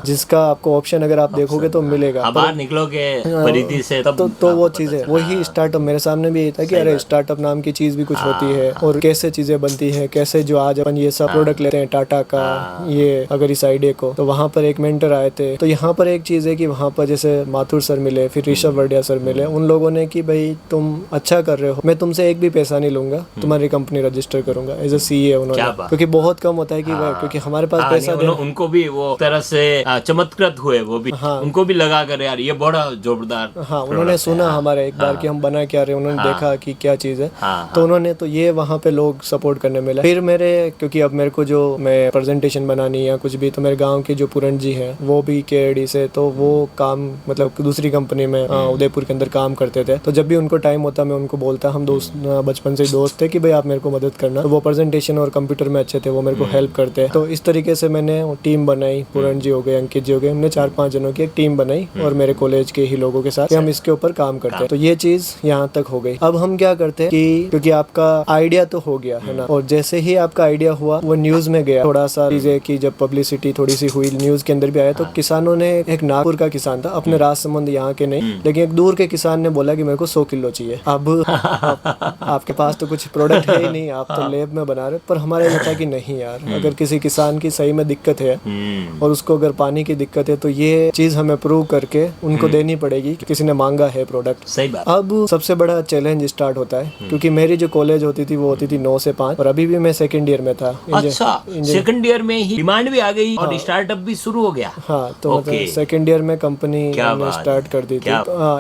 जिसका आपको ऑप्शन अगर आप देखोगे तो मिलेगा, बाहर निकलोगे परिधि से तो वो चीजें, वही स्टार्टअप मेरे सामने भी था कि अरे स्टार्टअप नाम की चीज भी कुछ होती है, और कैसे चीजें बनती है, कैसे जो आज अपन ये सब प्रोडक्ट लेते हैं टाटा का, ये अगर इस आइडिया को, तो वहाँ पर एक मेंटर आए थे। तो यहाँ पर एक चीज है कि वहाँ पर जैसे माथुर सर मिले, फिर ऋषभ वर्डिया सर मिले, उन लोगों ने कि भाई तुम अच्छा कर रहे हो, मैं तुमसे एक भी पैसा नहीं लूंगा, तुम्हारी कंपनी रजिस्टर करूंगा एज ए सीए उन्होंने, क्योंकि बहुत कम होता है कि क्योंकि हमारे पास पैसा उनको भी वो तरह से चमत्कृत हुए, वो भी उनको भी लगा कर यार ये बड़ा जोरदार। हाँ, उन्होंने सुना हमारे एक बार कि हम बना क्या रहे, उन्होंने देखा कि क्या चीज है, तो उन्होंने, तो ये वहाँ पे लोग सपोर्ट करने मिला। फिर मेरे, क्योंकि अब मेरे को जो मैं प्रेजेंटेशन बनानी या कुछ भी, तो मेरे गांव के जो पूरन जी हैं वो भी केडी से, तो वो काम मतलब दूसरी कंपनी में उदयपुर के अंदर काम करते थे। तो जब भी उनको टाइम होता मैं उनको बोलता, हम दोस्त बचपन से दोस्त थे कि भाई आप मेरे को मदद करना। तो वो प्रेजेंटेशन और कंप्यूटर में अच्छे थे, वो मेरे को हेल्प करते। तो इस तरीके से मैंने टीम बनाई, पूरन जी हो गए, अंकित जी हो गए, हमने 4-5 जनों की एक टीम बनाई और मेरे कॉलेज के ही लोगों के साथ हम इसके ऊपर काम करते हैं। तो ये चीज यहाँ तक हो गई। अब हम क्या करते हैं कि क्योंकि आपका आइडिया तो हो गया है ना, और जैसे ही आपका आइडिया हुआ वो न्यूज में गया, थोड़ा सा चीजें की जब पब्लिसिटी थोड़ी सी हुई, न्यूज के अंदर भी आया, तो किसानों ने, एक नागपुर का किसान था, अपने राजसमंद यहाँ के नहीं, लेकिन एक दूर के किसान ने बोला कि मेरे को 100 किलो चाहिए। अब आपके पास तो कुछ प्रोडक्ट है ही नहीं, आप तो लैब में बना रहे, पर हमारे ये था कि नहीं यार, अगर किसी किसान की सही में दिक्कत है और उसको अगर पानी की दिक्कत है, तो ये चीज हमें प्रूव करके उनको देनी पड़ेगी कि किसी ने मांगा है प्रोडक्ट। सही बात। अब सबसे बड़ा चैलेंज स्टार्ट होता है, क्योंकि मेरी जो कॉलेज होती थी वो होती थी 9 से 5, और अभी भी मैं सेकंड ईयर में था। अच्छा, सेकंड ईयर में ही डिमांड भी आ गई और स्टार्टअप भी शुरू हो गया। हाँ, तो मतलब सेकंड ईयर में कंपनी हमने स्टार्ट कर दी थी।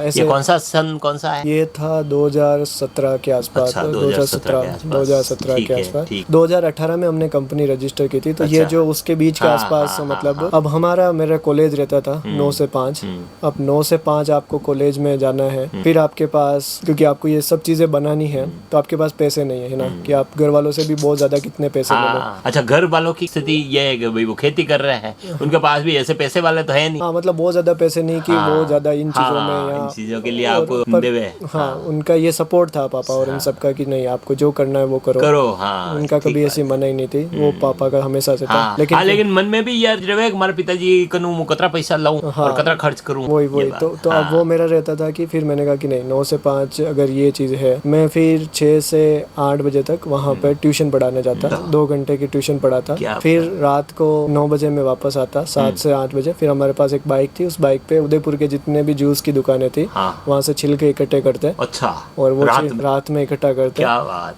ऐसे कौन सा सन कौन सा है? ये था 2017 के आसपास, 2017 के आसपास। 2018 में हमने कंपनी रजिस्टर की थी, तो ये जो उसके बीच के आसपास, मतलब अब हमारा, मेरा कॉलेज रहता था 9 से 5, अब 9 से 5 आपको कॉलेज में जाना है, फिर आपके पास, क्योंकि आपको ये सब चीजें बनानी है, तो आपके पास पैसे नहीं है ना, कि आप घर वालों से भी बहुत ज्यादा कितने पैसे ले लो। अच्छा, घर वालों की स्थिति ये है कि भाई वो खेती कर रहे हैं, उनके पास भी ऐसे पैसे वाले तो है नहीं। हाँ, मतलब बहुत ज्यादा पैसे नहीं कि वो ज्यादा इन चीजों में, या इन चीजों के लिए आपको देवे। हाँ, उनका ये सपोर्ट था पापा और इन सबका कि नहीं, आपको जो करना है वो करो। हाँ, उनका कभी ऐसी मना ही नहीं थी, वो पापा का हमेशा से था। लेकिन मन में भी यार जब हमारे पिताजी कनु कतरा पैसा लाऊं और कतरा खर्च करूं, वही तो अब वो मेरा रहता था कि फिर मैंने कहा कि नहीं, 9 से 5 अगर ये चीज़ है। मैं फिर 6 से 8 बजे तक वहाँ पर ट्यूशन पढ़ाने जाता, 2 घंटे की ट्यूशन पढ़ाता। फिर रात को 9 बजे मैं वापस आता, 7 से 8 बजे। फिर हमारे पास एक बाइक थी, उस बाइक पे उदयपुर के जितने भी जूस की दुकानें थी वहाँ से छिलके इकट्ठे करते। अच्छा। और वो रात में इकट्ठा करते,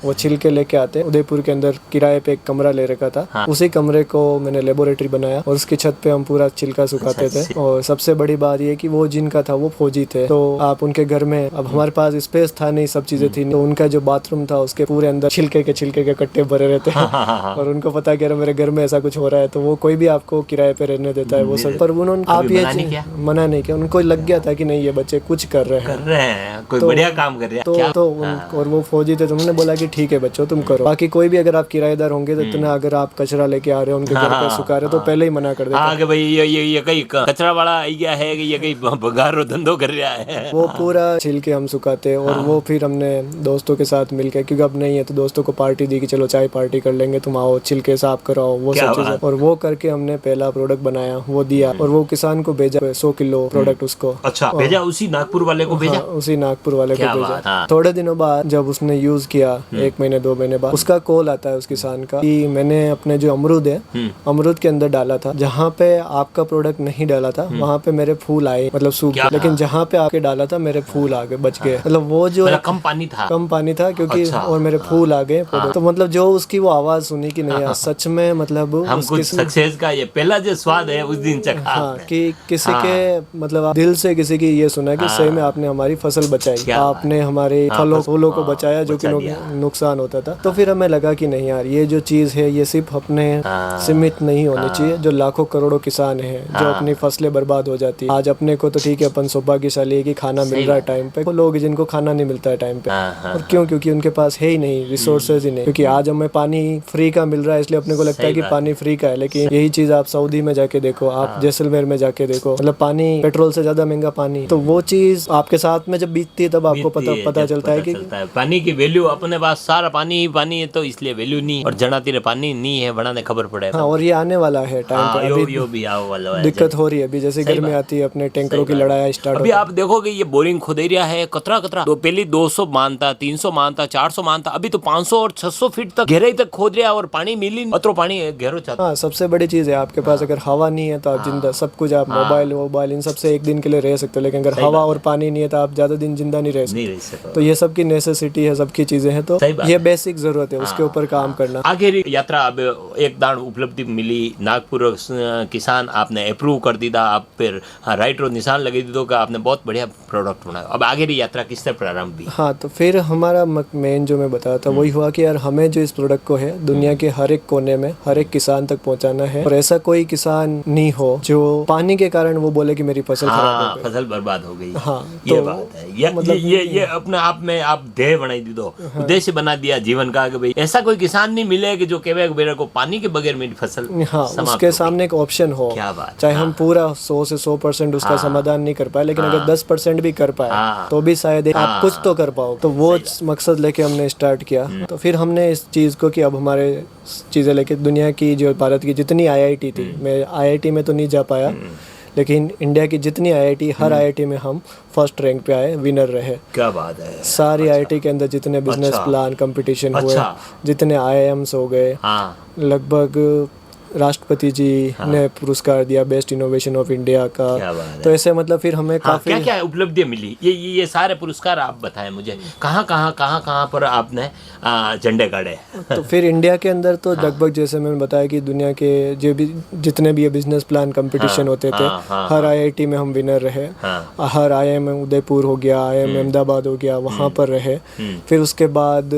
वो छिलके लेके आते। उदयपुर के अंदर किराए पे एक कमरा ले रखा था, उसी कमरे को मैंने लेबोरेटरी बनाया और उसकी छत पे हम पूरा छिलका सुखाते थे। और सबसे बड़ी बात ये कि वो जिनका था वो फौजी थे, तो आप उनके घर में, अब हमारे पास स्पेस था नहीं, सब चीजें थी, तो उनका जो बाथरूम था उसके पूरे अंदर छिलके के कट्टे भरे रहते हैं। और उनको पता कि मेरे घर में ऐसा कुछ हो रहा है, तो वो कोई भी आपको किराए पे रहने देता है वो सब। पर उन्होंने आप ये मना नहीं किया, उनको लग गया था कि नहीं ये बच्चे कुछ कर रहे हैं, कोई बढ़िया काम कर रहे हैं। तो और वो फौजी थे, तो उन्होंने बोला कि ठीक है बच्चों तुम करो। बाकी कोई भी अगर आप किराएदार होंगे तो इतना अगर आप कचरा लेके आ रहे हो उनके घर पे सुखा रहे हो, तो पहले ही मना कर देते कि भाई ये कहीं कचरा वाला आई गया है कि ये कहीं बगारो धंधो कर रहा है। वो पूरा छिलके हम सुखाते। और वो फिर हमने दोस्तों के साथ मिलकर, क्योंकि अब नहीं है तो दोस्तों को पार्टी दी कि चलो चाय पार्टी कर लेंगे, तुम आओ छिलके साफ कराओ, वो सब चीजें। और वो करके हमने पहला प्रोडक्ट बनाया, वो दिया और वो किसान को भेजा 100 किलो प्रोडक्ट उसको। अच्छा, भेजा उसी नागपुर वाले को भेजा? उसी नागपुर वाले को भेजा। थोड़े दिनों बाद जब उसने यूज किया, 1 महीने 2 महीने बाद, उसका कॉल आता है उस किसान का कि मैंने अपने जो अमरूद है, अमरूद के अंदर डाला था, जहाँ पे आपका प्रोडक्ट नहीं डाला था वहाँ पे मेरे फूल आए, मतलब सूख गए, लेकिन जहाँ पे आपके डाला था मेरे फूल आ गए, बच गए। मतलब वो जो कम पानी था क्योंकि और मेरे फूल आ गए। तो मतलब जो उसकी वो आवाज सुनी कि नहीं सच में, मतलब हम कुछ सक्सेस का ये पहला जो स्वाद है उस दिन चखा। कि किसी के मतलब दिल से किसी की ये सुना कि सही में आपने हमारी फसल बचाई, आपने हमारे फलों को बचाया जो कि नुकसान होता था। तो फिर हमें लगा कि नहीं यार, ये जो चीज है ये सिर्फ अपने सीमित नहीं होनी चाहिए। जो लाखों करोड़ों किसान हैं जो अपनी फसलें बर्बाद हो जाती है, आज अपने को तो ठीक है अपन सौभाग्यशाली है कि खाना मिल रहा है टाइम पे, वो लोग जिनको खाना नहीं मिलता है टाइम पे। और क्यों? क्योंकि उनके पास है ही नहीं, रिसोर्सेज ही नहीं। क्योंकि आज हमें पानी फ्री का मिल रहा है इसलिए अपने को लगता है कि पानी फ्री का है, लेकिन यही चीज आप सऊदी में जाके देखो, आप जैसलमेर में जाके देखो, मतलब पानी पेट्रोल से ज्यादा महंगा पानी। तो वो चीज आपके साथ में जब बीतती है तब आपको पता चलता है कि पानी की वैल्यू। अपने पास सारा पानी है तो इसलिए वैल्यू नहीं, और जना तीरे पानी नहीं है बनाने खबर पड़े। हाँ, और ये आने वाला है टाइम पे, अभी दिक्कत हो रही है। अभी जैसे गर्मी आती है, अपने टैंकरों की लड़ाई स्टार्ट। अभी आप देखोगे ये बोरिंग खोदेरिया है, कतरा तो पहले 200 मानता, 300 मानता, 400 मानता, अभी तो 500 और 600 फीट तक गहराई तक खोद रहा है और पानी मिली अतरो पानी गहरो चाहता। हाँ, सबसे बड़ी चीज है आपके पास अगर हवा नहीं है तो आप जिंदा, सब कुछ आप मोबाइल इन सबसे एक दिन के लिए रह सकते हो, लेकिन अगर हवा और पानी नहीं है तो आप ज्यादा दिन जिंदा नहीं रह सकते। तो ये सबकी नेसेसिटी है, सबकी चीजें हैं, तो ये बेसिक जरूरत है, उसके ऊपर काम करना। आगे यात्रा अब एक दान उपलब्धि मिली, नागपुर किसान आपने अप्रूव कर दिया, आप फिर राइट रो निशान लगे दी, तो आपने बहुत बढ़िया प्रोडक्ट बनाया। अब आगे की यात्रा किस तरह प्रारंभ हुई? हाँ, तो फिर हमारा मेन जो मैं बताया था वही हुआ कि यार हमें जो इस प्रोडक्ट को है दुनिया के हर एक कोने में हर एक किसान तक पहुंचाना है, और ऐसा कोई किसान नहीं हो जो पानी के कारण वो बोले कि मेरी फसल खराब हो गई, फसल बर्बाद हो गई। हाँ, ये तो बात है। ये मतलब ये अपने आप में आप ध्याय बनाई दी, दो उद्देश्य बना दिया जीवन का कि भाई ऐसा कोई किसान नहीं मिले कि जो कहे मेरे को पानी के बगैर मेरी फसल, हाँ, उसके सामने एक ऑप्शन हो। क्या बात, चाहे हम पूरा 100 से 100% उसका समाधान नहीं कर पाए, लेकिन अगर 10% भी कर पाए तो भी शायद आप कुछ तो कर पाओ। तो वो मकसद लेके हमने स्टार्ट किया। तो फिर हमने इस चीज को कि अब हमारे चीजें लेके दुनिया की, जो भारत की जितनी IIT थी, मैं IIT में तो नहीं जा पाया, लेकिन इंडिया की जितनी IIT, हर IIT में हम फर्स्ट रैंक पे आए, विनर रहे। क्या बात है। सारी IIT के अंदर जितने बिजनेस प्लान कंपटीशन हुए, जितने IIMs हो गए, लगभग राष्ट्रपति जी ने पुरस्कार दिया बेस्ट इनोवेशन ऑफ इंडिया का। तो ऐसे मतलब फिर हमें काफी क्या उपलब्धि मिली। ये सारे पुरस्कार आप बताएं मुझे, कहाँ पर आपने झंडे गाड़े? तो फिर इंडिया के अंदर तो लगभग जैसे मैंने बताया कि दुनिया के जो भी जितने भी ये बिजनेस प्लान कंपटीशन होते थे, हर IIT में हम विनर रहे। हर IIM उदयपुर हो गया, IIM अहमदाबाद हो गया, वहाँ पर रहे। फिर उसके बाद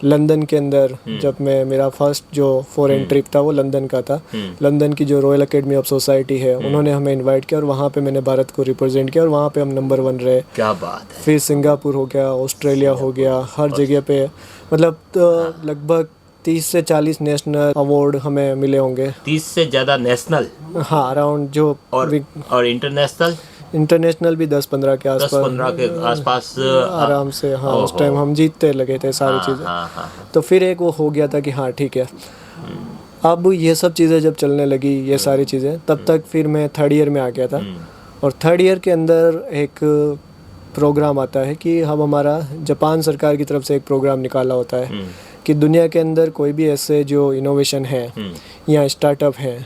लंदन के अंदर जब मेरा फर्स्ट जो फॉरेन ट्रिप था वो लंदन का था। लंदन की जो रॉयल अकेडमी ऑफ सोसाइटी है उन्होंने हमें इनवाइट किया और वहाँ पे मैंने भारत को रिप्रेजेंट किया और वहाँ पे हम नंबर 1 रहे। क्या बात है। फिर सिंगापुर हो गया, ऑस्ट्रेलिया हो गया, हर जगह पे मतलब लगभग 30 से 40 नेशनल अवार्ड हमें मिले होंगे। 30 से ज़्यादा नेशनल? हाँ, अराउंड जो और इंटरनेशनल भी 10-15 के आसपास आराम से। हाँ, उस टाइम हम जीतते लगे थे सारी चीज़ें। तो फिर एक वो हो गया था कि हाँ ठीक है। अब ये सब चीज़ें जब चलने लगी, ये सारी चीज़ें, तब तक फिर मैं 3rd ईयर में आ गया था। और 3rd ईयर के अंदर एक प्रोग्राम आता है कि हम हमारा जापान सरकार की तरफ से एक प्रोग्राम निकाला होता है कि दुनिया के अंदर कोई भी ऐसे जो इनोवेशन है या स्टार्टअप है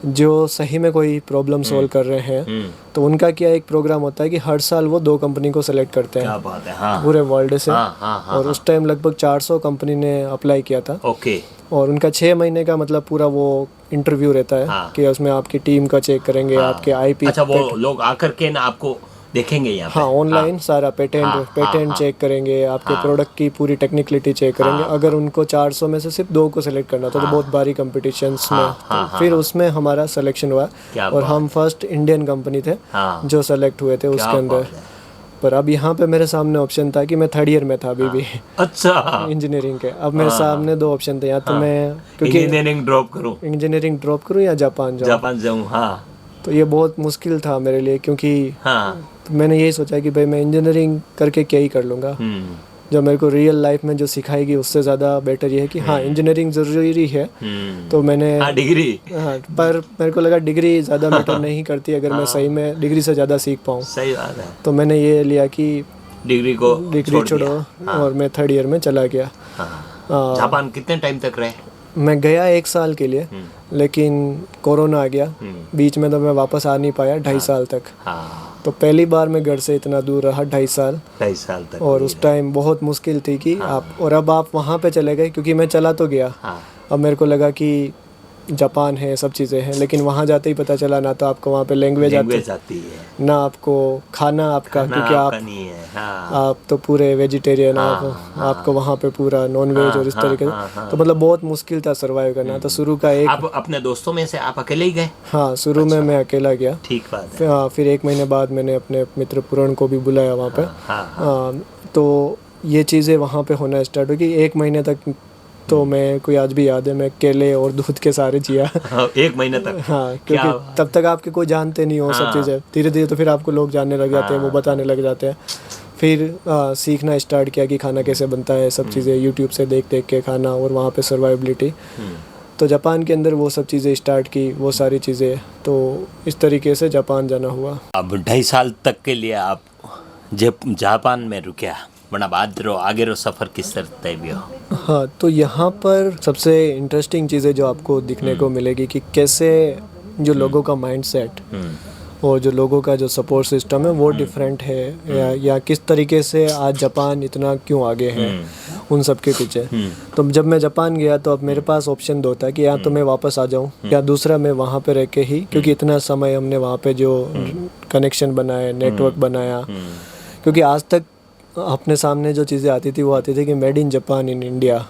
जो सही में कोई प्रॉब्लम सॉल्व कर रहे हैं, तो उनका क्या एक प्रोग्राम होता है कि हर साल वो 2 कंपनी को सेलेक्ट करते हैं। क्या बात है। हाँ पूरे वर्ल्ड से। हाँ, और उस टाइम लगभग 400 कंपनी ने अप्लाई किया था। ओके। और उनका 6 महीने का मतलब पूरा वो इंटरव्यू रहता है कि उसमें आपकी टीम का चेक करेंगे, आपके आईपी। अच्छा, वो लोग आकर के ना आपको देखेंगे यहाँ पे? हाँ, ऑनलाइन सारा पेटेंट चेक करेंगे, आपके प्रोडक्ट की पूरी टेक्निकलिटी चेक करेंगे। अगर उनको 400 में से सिर्फ 2 को सिलेक्ट करना था तो बहुत भारी कॉम्पिटिशन्स में, तो फिर उसमें हमारा सिलेक्शन हुआ और हम फर्स्ट इंडियन कंपनी थे जो सेलेक्ट हुए थे उसके अंदर। पर अब यहाँ पे मेरे सामने ऑप्शन था कि मैं 3rd ईयर में था अभी भी। अच्छा। इंजीनियरिंग के। अब मेरे सामने 2 ऑप्शन थे, या तो मैं क्योंकि इंजीनियरिंग ड्रॉप करूँ या जापान जाऊँ। हाँ, तो ये बहुत मुश्किल था मेरे लिए, क्योंकि हाँ, मैंने यही सोचा कि भाई मैं इंजीनियरिंग करके क्या ही कर लूँगा। जो मेरे को रियल लाइफ में जो सिखाएगी उससे ज़्यादा बेटर ये है कि हाँ, इंजीनियरिंग ज़रूरी है। तो मैंने डिग्री, पर मेरे को लगा डिग्री ज़्यादा मैटर नहीं करती अगर मैं सही में डिग्री से ज़्यादा सीख पाऊँ। सही बात है। तो मैंने ये लिया कि डिग्री छोड़ो और मैं 3rd ईयर में चला गया। जापान कितने टाइम तक रहे? मैं गया 1 साल के लिए, लेकिन कोरोना आ गया बीच में, तो मैं वापस आ नहीं पाया 2.5 साल तक। हाँ, तो पहली बार मैं घर से इतना दूर रहा 2.5 साल तक। और उस टाइम बहुत मुश्किल थी कि आप, और अब आप वहाँ पे चले गए, क्योंकि मैं चला तो गया। अब मेरे को लगा कि जापान है, सब चीज़ें हैं, लेकिन वहाँ जाते ही पता चला ना तो आपको वहाँ पे लैंग्वेज आती है, ना आपको खाना आपका, क्योंकि आप नहीं है। आप तो पूरे वेजिटेरियन, आपको वहाँ पे पूरा नॉन वेज और इस तरीके से, तो मतलब बहुत मुश्किल था सर्वाइव करना। तो शुरू का आप अपने दोस्तों में से आप अकेले ही गए? हाँ, शुरू में मैं अकेला गया। ठीक बात है। फिर 1 महीने बाद मैंने अपने मित्र पूरण को भी बुलाया वहाँ पे। तो ये चीज़ें वहाँ पे होना स्टार्ट हुई कि 1 महीने तक तो मैं, कोई आज भी याद है, मैं केले और दूध के सारे जिया। 1 महीने तक? हाँ, क्योंकि तब तक आपके कोई जानते नहीं हो सब चीज़ें। धीरे धीरे तो फिर आपको लोग जानने लग जाते हैं, वो बताने लग जाते हैं। फिर सीखना स्टार्ट किया कि खाना कैसे बनता है, सब चीज़ें यूट्यूब से देख देख के खाना, और वहाँ पे सर्वाइवलिटी। तो जापान के अंदर वो सब चीज़ें स्टार्ट की, वो सारी चीज़ें, तो इस तरीके से जापान जाना हुआ। अब 2.5 साल तक के लिए आप जापान में रुके, वरना आगे रो सफ़र किस तरह तय भी हो? हाँ, तो यहाँ पर सबसे इंटरेस्टिंग चीज़ें जो आपको दिखने को मिलेगी कि कैसे जो लोगों का माइंडसेट और जो लोगों का जो सपोर्ट सिस्टम है वो डिफरेंट है, या किस तरीके से आज जापान इतना क्यों आगे है उन सब के पीछे। तो जब मैं जापान गया तो अब मेरे पास ऑप्शन 2 था कि या तो मैं वापस आ जाऊँ, या दूसरा मैं वहाँ पे रह के ही, क्योंकि इतना समय हमने वहाँ पे जो कनेक्शन बनाया, नेटवर्क बनाया, क्योंकि आज तक अपने सामने जो चीज़ें आती थी वो आती थी कि made in Japan in India,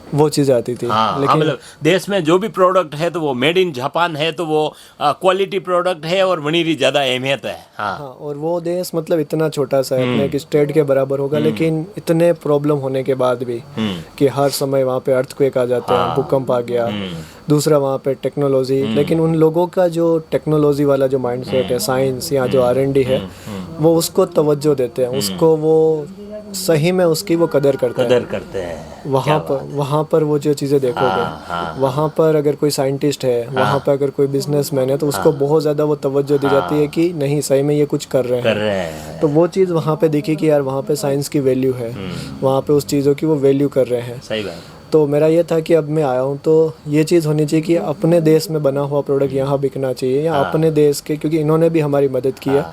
वो चीज़ आती थी। लेकिन मतलब देश में जो भी प्रोडक्ट है तो वो मेड इन जापान है, तो वो क्वालिटी प्रोडक्ट है और वनी की ज़्यादा अहमियत है। हाँ, और वो देश मतलब इतना छोटा सा है, अपने एक स्टेट के बराबर होगा, लेकिन इतने प्रॉब्लम होने के बाद भी कि हर समय वहाँ पे अर्थक्वेक आ जाते हैं, भूकंप आ गया, दूसरा वहाँ पे टेक्नोलॉजी, लेकिन उन लोगों का जो टेक्नोलॉजी वाला जो माइंडसेट है, साइंस या जो R&D है, वो उसको तवज्जो देते हैं, उसको वो सही में उसकी वो कदर करते हैं। वहाँ पर वो जो चीज़ें देखोगे, वहाँ पर अगर कोई साइंटिस्ट है, वहाँ पर अगर कोई बिजनेसमैन है, तो उसको बहुत ज़्यादा वो तवज्जो दी जाती है कि नहीं, सही में ये कुछ कर रहे हैं। तो वो चीज़ वहाँ पे दिखी कि यार वहाँ पे साइंस की वैल्यू है, वहाँ पे उस चीज़ों की वो वैल्यू कर रहे हैं। सही बात। तो मेरा ये था कि अब मैं आया हूँ तो ये चीज़ होनी चाहिए कि अपने देश में बना हुआ प्रोडक्ट यहाँ बिकना चाहिए, या अपने देश के, क्योंकि इन्होंने भी हमारी मदद की है।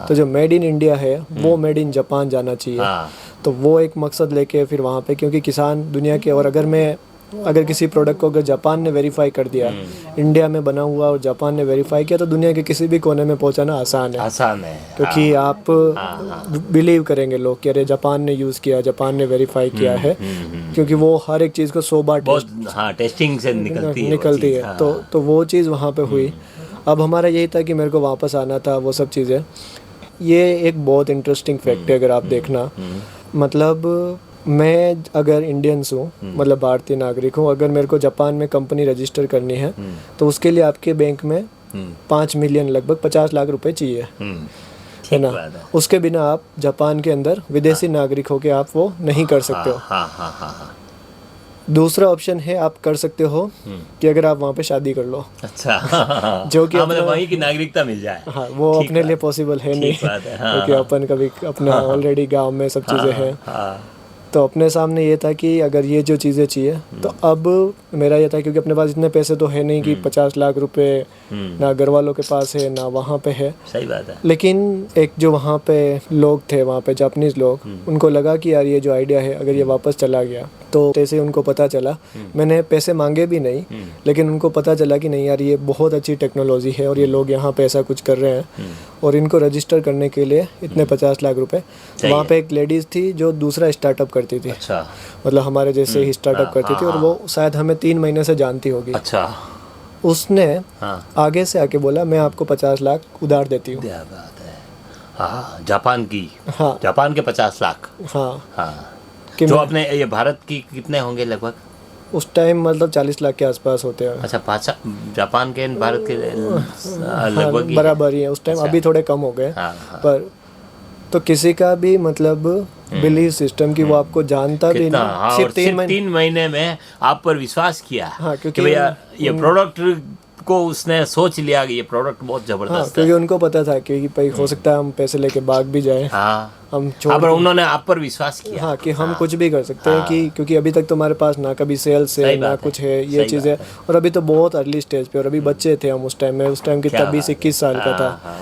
तो जो मेड इन इंडिया है वो मेड इन जापान जाना चाहिए। तो वो एक मकसद लेके फिर वहाँ पे, क्योंकि किसान दुनिया के, और अगर किसी प्रोडक्ट को अगर जापान ने वेरीफाई कर दिया, इंडिया में बना हुआ और जापान ने वेरीफाई किया, तो दुनिया के किसी भी कोने में पहुंचाना आसान है। क्योंकि आप बिलीव करेंगे लोग कि अरे जापान ने यूज़ किया, जापान ने वेरीफाई किया है, क्योंकि वो हर एक चीज़ को 100 बार टेस्टिंग से निकलती है। तो वो चीज़ वहाँ पे हुई। अब हमारा यही था कि मेरे को वापस आना था, वो सब चीज़ें। ये एक बहुत इंटरेस्टिंग फैक्ट है अगर आप देखना, मतलब मैं अगर इंडियंस हूँ, मतलब भारतीय नागरिक हूँ, अगर मेरे को जापान में कंपनी रजिस्टर करनी है तो उसके लिए आपके बैंक में 5 मिलियन, लगभग 50 लाख रुपए चाहिए, है ना। उसके बिना आप जापान के अंदर विदेशी नागरिक होके आप वो नहीं कर सकते हो। दूसरा ऑप्शन है आप कर सकते हो कि अगर आप वहाँ पे शादी कर लो, अच्छा जो कि हाँ, मतलब अपना- वहीं की नागरिकता मिल जाए। हाँ वो ठीक अपने बात- लिए पॉसिबल है नहीं, ठीक बात है, हाँ, क्योंकि अपन कभी अपना ऑलरेडी गांव में सब चीज़ें हैं। हाँ तो अपने सामने ये था कि अगर ये जो चीज़ें चाहिए तो अब मेरा ये था, क्योंकि अपने पास इतने पैसे तो है नहीं कि 50 लाख रुपए ना घर वालों के पास है ना वहाँ पे है। सही बात है। लेकिन एक जो वहाँ पे लोग थे, वहाँ पे जापानीज़ लोग, उनको लगा कि यार ये जो आइडिया है अगर ये वापस चला गया तो जैसे उनको पता चला, मैंने पैसे मांगे भी नहीं, लेकिन उनको पता चला कि नहीं यार ये बहुत अच्छी टेक्नोलॉजी है और ये लोग यहाँ पे ऐसा कुछ कर रहे हैं और इनको रजिस्टर करने के लिए इतने 50 लाख रुपए। वहाँ पे एक लेडीज़ थी जो दूसरा स्टार्टअप करती थी, अच्छा मतलब हमारे जैसे ही स्टार्टअप करती थी, और वो शायद हमें 3 महीने से जानती होगी। अच्छा उसने हाँ आगे से आके बोला मैं आपको 50 लाख उधार देती हूँ। क्या बात है। हाँ जापान की, हाँ जापान के 50 लाख। हाँ हाँ कि जो मैं- अपने ये भारत की कितने होंगे लगभग? उस टाइम मतलब 40 लाख के आसपास होते हैं। अच्छा पाँच जापान के भारत के लगभग ही है। बराबर ही है उस टाइम, अच्छा। अभी थोड़े कम हो गए। हाँ हाँ पर तो किसी का भी मतलब बिलीफ सिस्टम कि वो आपको जानता भी कितना नहीं, हाँ, और सिर्फ 3 सिर्फ महीने। 3 महीने में आप पर विश्वास किया हाँ, कि क्योंकि भैया ये प्रोडक्ट को उसने सोच लिया कि ये प्रोडक्ट बहुत हाँ जबरदस्त क्योंकि है। उनको पता था कि भाई हो सकता है हम पैसे लेके भाग भी जाए, हाँ हम छोड़ हाँ, पर उन्होंने आप पर विश्वास किया। हाँ कि हम कुछ भी कर सकते हैं, कि क्योंकि अभी तक तो हमारे पास ना कभी सेल्स है सही ना बात है, कुछ है ये सही चीज़ें, बात है। और अभी तो बहुत अर्ली स्टेज पे, और अभी बच्चे थे हम उस टाइम में, उस टाइम कितना क्या 20-21 साल का हाँ, था। हाँ,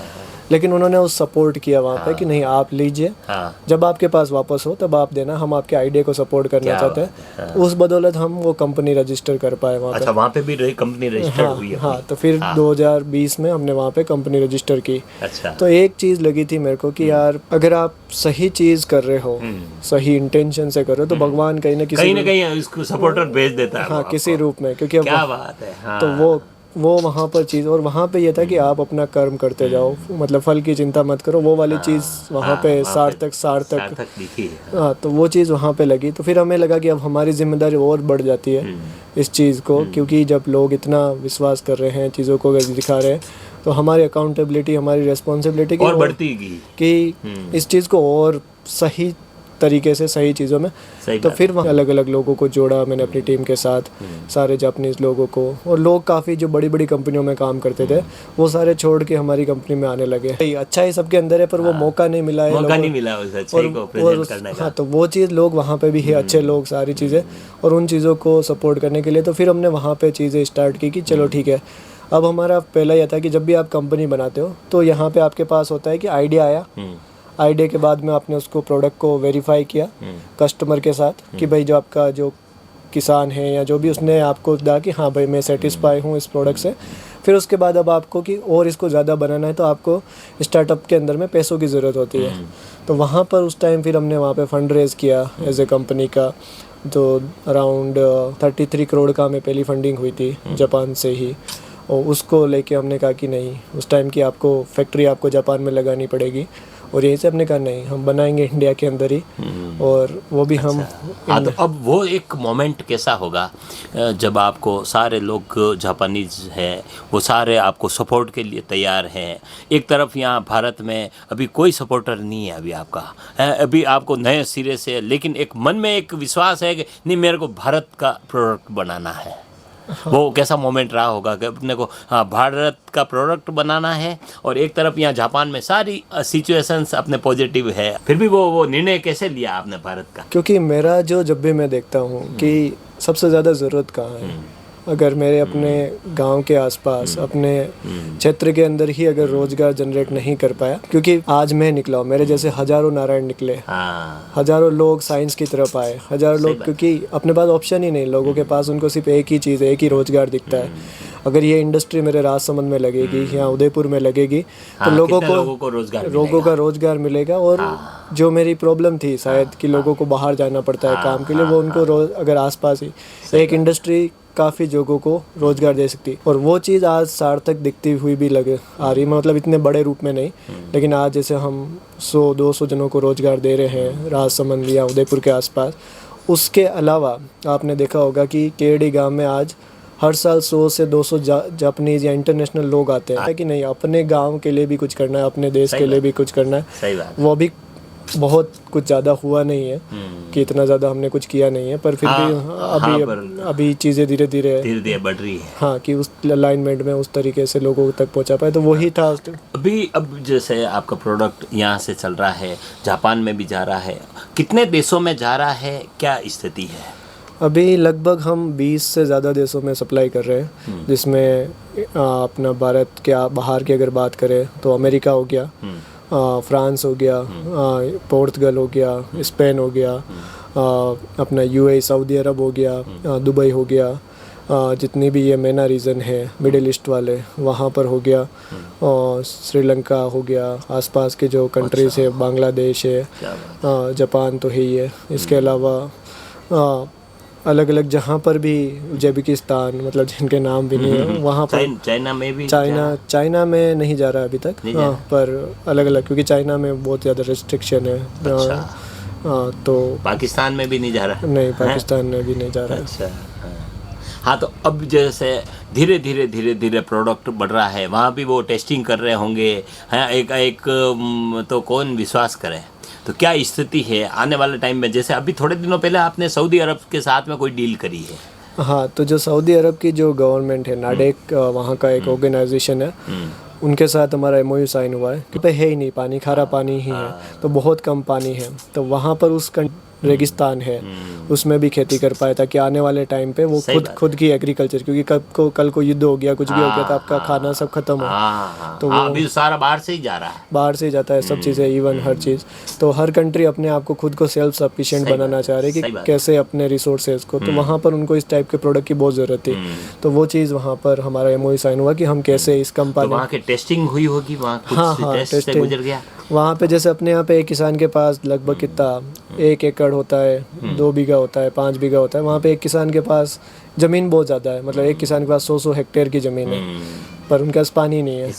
लेकिन उन्होंने उस सपोर्ट किया वहाँ पे कि नहीं आप लीजिए, हाँ जब आपके पास वापस हो तब आप देना, हम आपके आइडिया को सपोर्ट करना क्या चाहते हैं। उस बदौलत हम वो कंपनी रजिस्टर कर पाए वहाँ पे। अच्छा वहाँ पे भी कंपनी रजिस्टर्ड हुई है हाँ अपनी? तो फिर 2020 में हमने वहाँ पे कंपनी रजिस्टर की। अच्छा तो एक चीज़ लगी थी मेरे को कि यार अगर आप सही चीज़ कर रहे हो, सही इंटेंशन से कर रहे हो, तो भगवान कहीं ना कहीं इसको सपोर्टर भेज देता है हाँ वो किसी आपको। रूप में, क्योंकि अब क्या बात है। हाँ तो वो वहाँ पर चीज़, और वहाँ पे ये था कि आप अपना कर्म करते जाओ, मतलब फल की चिंता मत करो, वो वाली चीज़ वहाँ पे सार्थक सार्थक दिखी है। हाँ तो वो चीज़ वहाँ पे लगी। तो फिर हमें लगा कि अब हमारी जिम्मेदारी और बढ़ जाती है इस चीज़ को, क्योंकि जब लोग इतना विश्वास कर रहे हैं, चीज़ों को दिखा रहे हैं, तो हमारी अकाउंटेबिलिटी, हमारी रेस्पॉन्सिबिलिटी और बढ़ती गई। कि इस चीज़ को और सही तरीके से, सही चीज़ों में। सही तो बात फिर वहाँ अलग अलग लोगों को जोड़ा मैंने अपनी टीम के साथ, सारे जापानीज़ लोगों को, और लोग काफ़ी जो बड़ी बड़ी कंपनियों में काम करते थे वो सारे छोड़ के हमारी कंपनी में आने लगे। अच्छा ही सबके अंदर है, पर वो मौका नहीं मिला है, मौका लोगों- नहीं मिला उस अच्छाई को प्रेजेंट करने का। हाँ तो वो चीज़ लोग वहाँ पे भी है, अच्छे लोग, सारी चीज़ें, और उन चीज़ों को सपोर्ट करने के लिए तो फिर हमने वहाँ पे चीज़ें स्टार्ट की कि चलो ठीक है। अब हमारा पहला यह था कि जब भी आप कंपनी बनाते हो तो यहाँ पे आपके पास होता है कि आइडिया आया, आइडिया के बाद में आपने उसको प्रोडक्ट को वेरीफाई किया कस्टमर के साथ कि भाई जो आपका जो किसान है या जो भी, उसने आपको कहा कि हाँ भाई मैं सेटिस्फाई हूँ इस प्रोडक्ट से। फिर उसके बाद अब आपको कि और इसको ज़्यादा बनाना है तो आपको स्टार्टअप के अंदर में पैसों की ज़रूरत होती है। तो वहाँ पर उस टाइम फिर हमने वहाँ पे फंड रेज़ किया एज ए कंपनी का, तो अराउंड 33 करोड़ का हमें पहली फंडिंग हुई थी जापान से ही। और उसको लेके हमने कहा कि नहीं, उस टाइम की आपको फैक्ट्री आपको जापान में लगानी पड़ेगी, और यहीं से हमने कहा नहीं हम बनाएंगे इंडिया के अंदर ही, और वो भी हम। हाँ तो अब वो एक मोमेंट कैसा होगा जब आपको सारे लोग जापानीज हैं वो सारे आपको सपोर्ट के लिए तैयार हैं। एक तरफ यहाँ भारत में अभी कोई सपोर्टर नहीं है अभी आपका, अभी आपको नए सिरे से, लेकिन एक मन में एक विश्वास है कि नहीं मेरे को भारत का प्रोडक्ट बनाना है। वो कैसा मोमेंट रहा होगा कि अपने को हाँ भारत का प्रोडक्ट बनाना है, और एक तरफ यहाँ जापान में सारी सिचुएशंस अपने पॉजिटिव है, फिर भी वो निर्णय कैसे लिया आपने भारत का? क्योंकि मेरा जो जब भी मैं देखता हूँ कि सबसे ज़्यादा ज़रूरत कहाँ है, अगर मेरे अपने गांव के आसपास, अपने क्षेत्र के अंदर ही अगर रोजगार जनरेट नहीं कर पाया, क्योंकि आज मैं निकला हूँ, मेरे जैसे हजारों नारायण निकले, हाँ हजारों लोग साइंस की तरफ आए, हजारों लोग, क्योंकि अपने पास ऑप्शन ही नहीं, लोगों के पास उनको सिर्फ एक ही चीज़ है, एक ही रोजगार दिखता है। अगर ये इंडस्ट्री मेरे राजसमंद में लगेगी या उदयपुर में लगेगी तो लोगों को रोजगार मिलेगा। और जो मेरी प्रॉब्लम थी शायद कि लोगों को बाहर जाना पड़ता है काम के लिए, वो उनको अगर आसपास ही एक इंडस्ट्री काफ़ी लोगों को रोजगार दे सकती, और वो चीज़ आज सार्थक दिखती हुई भी लगे आ रही, मतलब इतने बड़े रूप में नहीं, लेकिन आज जैसे हम 100-200 जनों को रोजगार दे रहे हैं राजसमंद या उदयपुर के आसपास। उसके अलावा आपने देखा होगा कि केडी गांव में आज हर साल 100 से 200 जापानीज या इंटरनेशनल लोग आते हैं कि नहीं अपने गांव के लिए भी कुछ करना है, अपने देश के लिए भी कुछ करना है। सही बात। वो भी बहुत कुछ ज़्यादा हुआ नहीं है कि इतना ज़्यादा हमने कुछ किया नहीं है, पर फिर भी अभी चीज़ें धीरे धीरे बढ़ रही है। हाँ, कि उस अलाइनमेंट में उस तरीके से लोगों तक पहुंचा पाए, तो वही था। अभी अब जैसे आपका प्रोडक्ट यहाँ से चल रहा है, जापान में भी जा रहा है, कितने देशों में जा रहा है, क्या स्थिति है? अभी लगभग हम 20 से ज़्यादा देशों में सप्लाई कर रहे हैं, जिसमें अपना भारत के बाहर की अगर बात करें तो अमेरिका हो गया, फ्रांस हो गया, पोर्तुगल हो गया, स्पेन हो गया, अपना यूएई सऊदी अरब हो गया, दुबई हो गया, जितनी भी ये MENA रीजन है मिडिल ईस्ट वाले वहाँ पर हो गया, और श्रीलंका हो गया, आसपास के जो कंट्रीज़ है, बांग्लादेश है, जापान तो है ही है, इसके अलावा अलग अलग जहाँ पर भी, उज्बेकिस्तान, मतलब जिनके नाम भी नहीं है वहाँ पर, चाइना में भी, चाइना में नहीं जा रहा अभी तक, पर अलग अलग, क्योंकि चाइना में बहुत ज़्यादा रिस्ट्रिक्शन है। तो पाकिस्तान में भी नहीं जा रहा? नहीं, पाकिस्तान में भी नहीं जा रहा। अच्छा, हाँ, तो अब जैसे धीरे धीरे प्रोडक्ट बढ़ रहा है, वहाँ भी वो टेस्टिंग कर रहे होंगे, हैं, एक तो कौन विश्वास करे? तो क्या स्थिति है आने वाले टाइम में? जैसे अभी थोड़े दिनों पहले आपने सऊदी अरब के साथ में कोई डील करी है? हाँ, तो जो सऊदी अरब की जो गवर्नमेंट है, नाडेक वहाँ का एक ऑर्गेनाइजेशन है, उनके साथ हमारा MOU साइन हुआ है कि है ही नहीं पानी, खारा पानी ही है, तो बहुत कम पानी है, तो वहाँ पर उस रेगिस्तान है, उसमें भी खेती कर पाए, ताकि आने वाले टाइम पे वो खुद की एग्रीकल्चर, क्योंकि कल को युद्ध हो गया, कुछ भी हो गया, तो आपका खाना सब खत्म हो, तो वो अभी सारा बाहर से ही जा रहा है, बाहर से ही जाता है सब चीज़ें, इवन हर चीज़। तो हर कंट्री अपने आप को खुद को सेल्फ सफिशिएंट बनाना चाह रही है कि कैसे अपने रिसोर्सेज को, तो वहाँ पर उनको इस टाइप के प्रोडक्ट की बहुत ज़रूरत थी, तो वो चीज़ वहाँ पर हमारा MOU साइन हुआ कि हम कैसे इस कंपनी, वहाँ की टेस्टिंग हुई होगी, वहाँ कुछ टेस्ट से गुजर गया वहाँ पे। जैसे अपने यहाँ पे एक किसान के पास लगभग कितना 1 एकड़ होता है, 2 बीघा होता है, 5 बीघा होता है, वहाँ पे एक किसान के पास ज़मीन बहुत ज़्यादा है, मतलब एक किसान के पास 100 हेक्टेयर की ज़मीन है, पर उनके पास पानी नहीं है।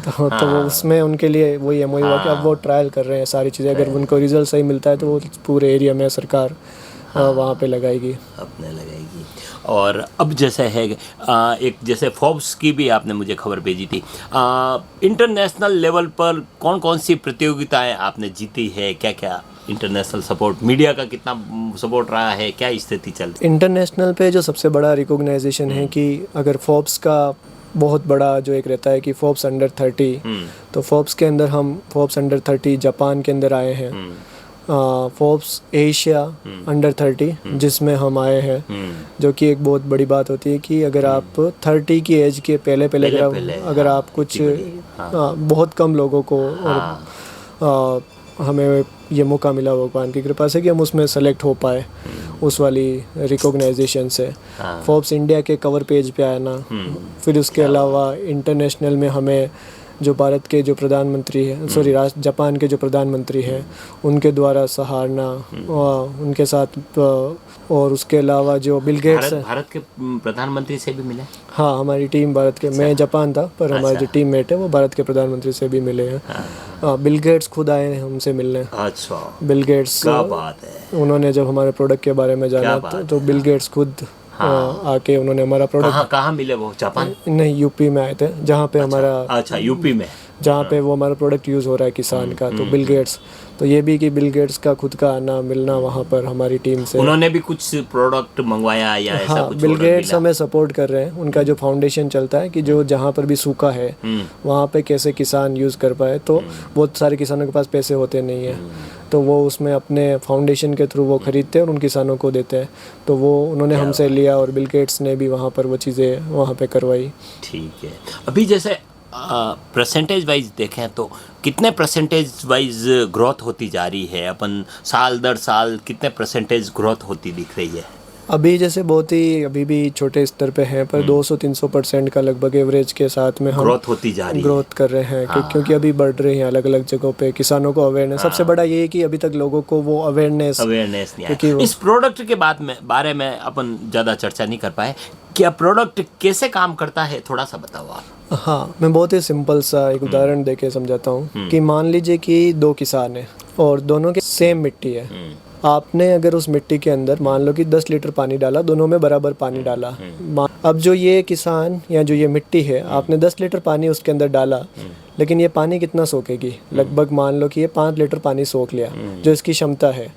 तो वो उसमें उनके लिए वही MOU हुआ कि अब वो ट्रायल कर रहे हैं सारी चीज़ें, अगर उनको रिजल्ट सही मिलता है तो वो पूरे एरिया में सरकार वहाँ पे लगाएगी, अपने लगाएगी। और अब जैसे है एक जैसे फोर्ब्स की भी आपने मुझे खबर भेजी थी, इंटरनेशनल लेवल पर कौन कौन सी प्रतियोगिताएं आपने जीती है, क्या क्या इंटरनेशनल सपोर्ट, मीडिया का कितना सपोर्ट रहा है, क्या स्थिति चलती है? इंटरनेशनल पे जो सबसे बड़ा रिकॉग्नाइजेशन है कि अगर फोर्ब्स का बहुत बड़ा जो एक रहता है कि फोर्ब्स अंडर 30, तो फोर्ब्स के अंदर हम फोर्ब्स अंडर 30 जापान के अंदर आए हैं, फोर्ब्स एशिया अंडर 30 जिसमें हम आए हैं, जो कि एक बहुत बड़ी बात होती है कि अगर आप 30 की एज के पहले अगर आप कुछ बहुत कम लोगों को, और हमें ये मौका मिला भगवान की कृपा से कि हम उसमें सेलेक्ट हो पाए उस वाली रिकॉग्नाइजेशन से। फोर्ब्स इंडिया के कवर पेज पे आया ना, फिर उसके अलावा इंटरनेशनल में हमें जो भारत के जो प्रधानमंत्री है, जापान के जो प्रधानमंत्री हैं उनके द्वारा सराहना, उनके साथ, और उसके अलावा जो बिल गेट्स है, भारत के प्रधानमंत्री से भी मिले? हाँ, हमारी टीम भारत के, मैं जापान था पर हमारे जो टीम मेट है वो भारत के प्रधानमंत्री से भी मिले हैं। बिल गेट्स खुद आए हैं हमसे मिलने। अच्छा, बिल गेट्स, क्या बात है। उन्होंने जब हमारे प्रोडक्ट के बारे में जाना तो बिल गेट्स खुद आके उन्होंने हमारा प्रोडक्ट, कहाँ मिले वो? जापान नहीं, यूपी में आए थे, जहाँ पे हमारा, अच्छा यूपी में, जहाँ पे वो हमारा प्रोडक्ट यूज़ हो रहा है किसान का, तो बिल गेट्स, तो ये भी कि बिल गेट्स का खुद का आना मिलना वहाँ पर हमारी टीम से, उन्होंने भी कुछ प्रोडक्ट मंगवाया या ऐसा कुछ? बिल गेट्स हमें सपोर्ट कर रहे हैं, उनका जो फाउंडेशन चलता है कि जो जहाँ पर भी सूखा है वहाँ पे कैसे किसान यूज़ कर पाए, तो बहुत सारे किसानों के पास पैसे होते नहीं है, तो वो उसमें अपने फाउंडेशन के थ्रू वो खरीदते हैं और उन किसानों को देते हैं, तो वो उन्होंने हमसे लिया और बिल गेट्स ने भी वहाँ पर वो चीज़ें वहाँ पे करवाई। ठीक है। अभी जैसे परसेंटेज वाइज देखें तो कितने परसेंटेज वाइज ग्रोथ होती जा रही है? अपन साल दर साल कितने परसेंटेज ग्रोथ होती दिख रही है? अभी जैसे बहुत ही अभी भी छोटे स्तर पे हैं, पर 200-300% का लगभग एवरेज के साथ में हम ग्रोथ होती जा रही है, ग्रोथ कर रहे हैं। क्योंकि अभी बढ़ रहे हैं अलग अलग जगहों पे, किसानों को अवेयरनेस, सबसे बड़ा ये है कि अभी तक लोगों को वो अवेयरनेस नहीं है। इस प्रोडक्ट के बारे में अपन ज़्यादा चर्चा नहीं कर पाए, क्या प्रोडक्ट कैसे काम करता है, थोड़ा सा बताओ आप। हाँ, मैं बहुत ही सिंपल सा एक उदाहरण देके समझाता हूँ कि मान लीजिए कि 2 किसान हैं और दोनों के सेम मिट्टी है, आपने अगर उस मिट्टी के अंदर मान लो कि 10 लीटर पानी डाला, दोनों में बराबर पानी डाला, अब जो ये किसान या जो ये मिट्टी है, आपने 10 लीटर पानी उसके अंदर डाला, लेकिन ये पानी कितना सोखेगी? लगभग मान लो कि ये 5 लीटर पानी सोख लिया, जो इसकी क्षमता है।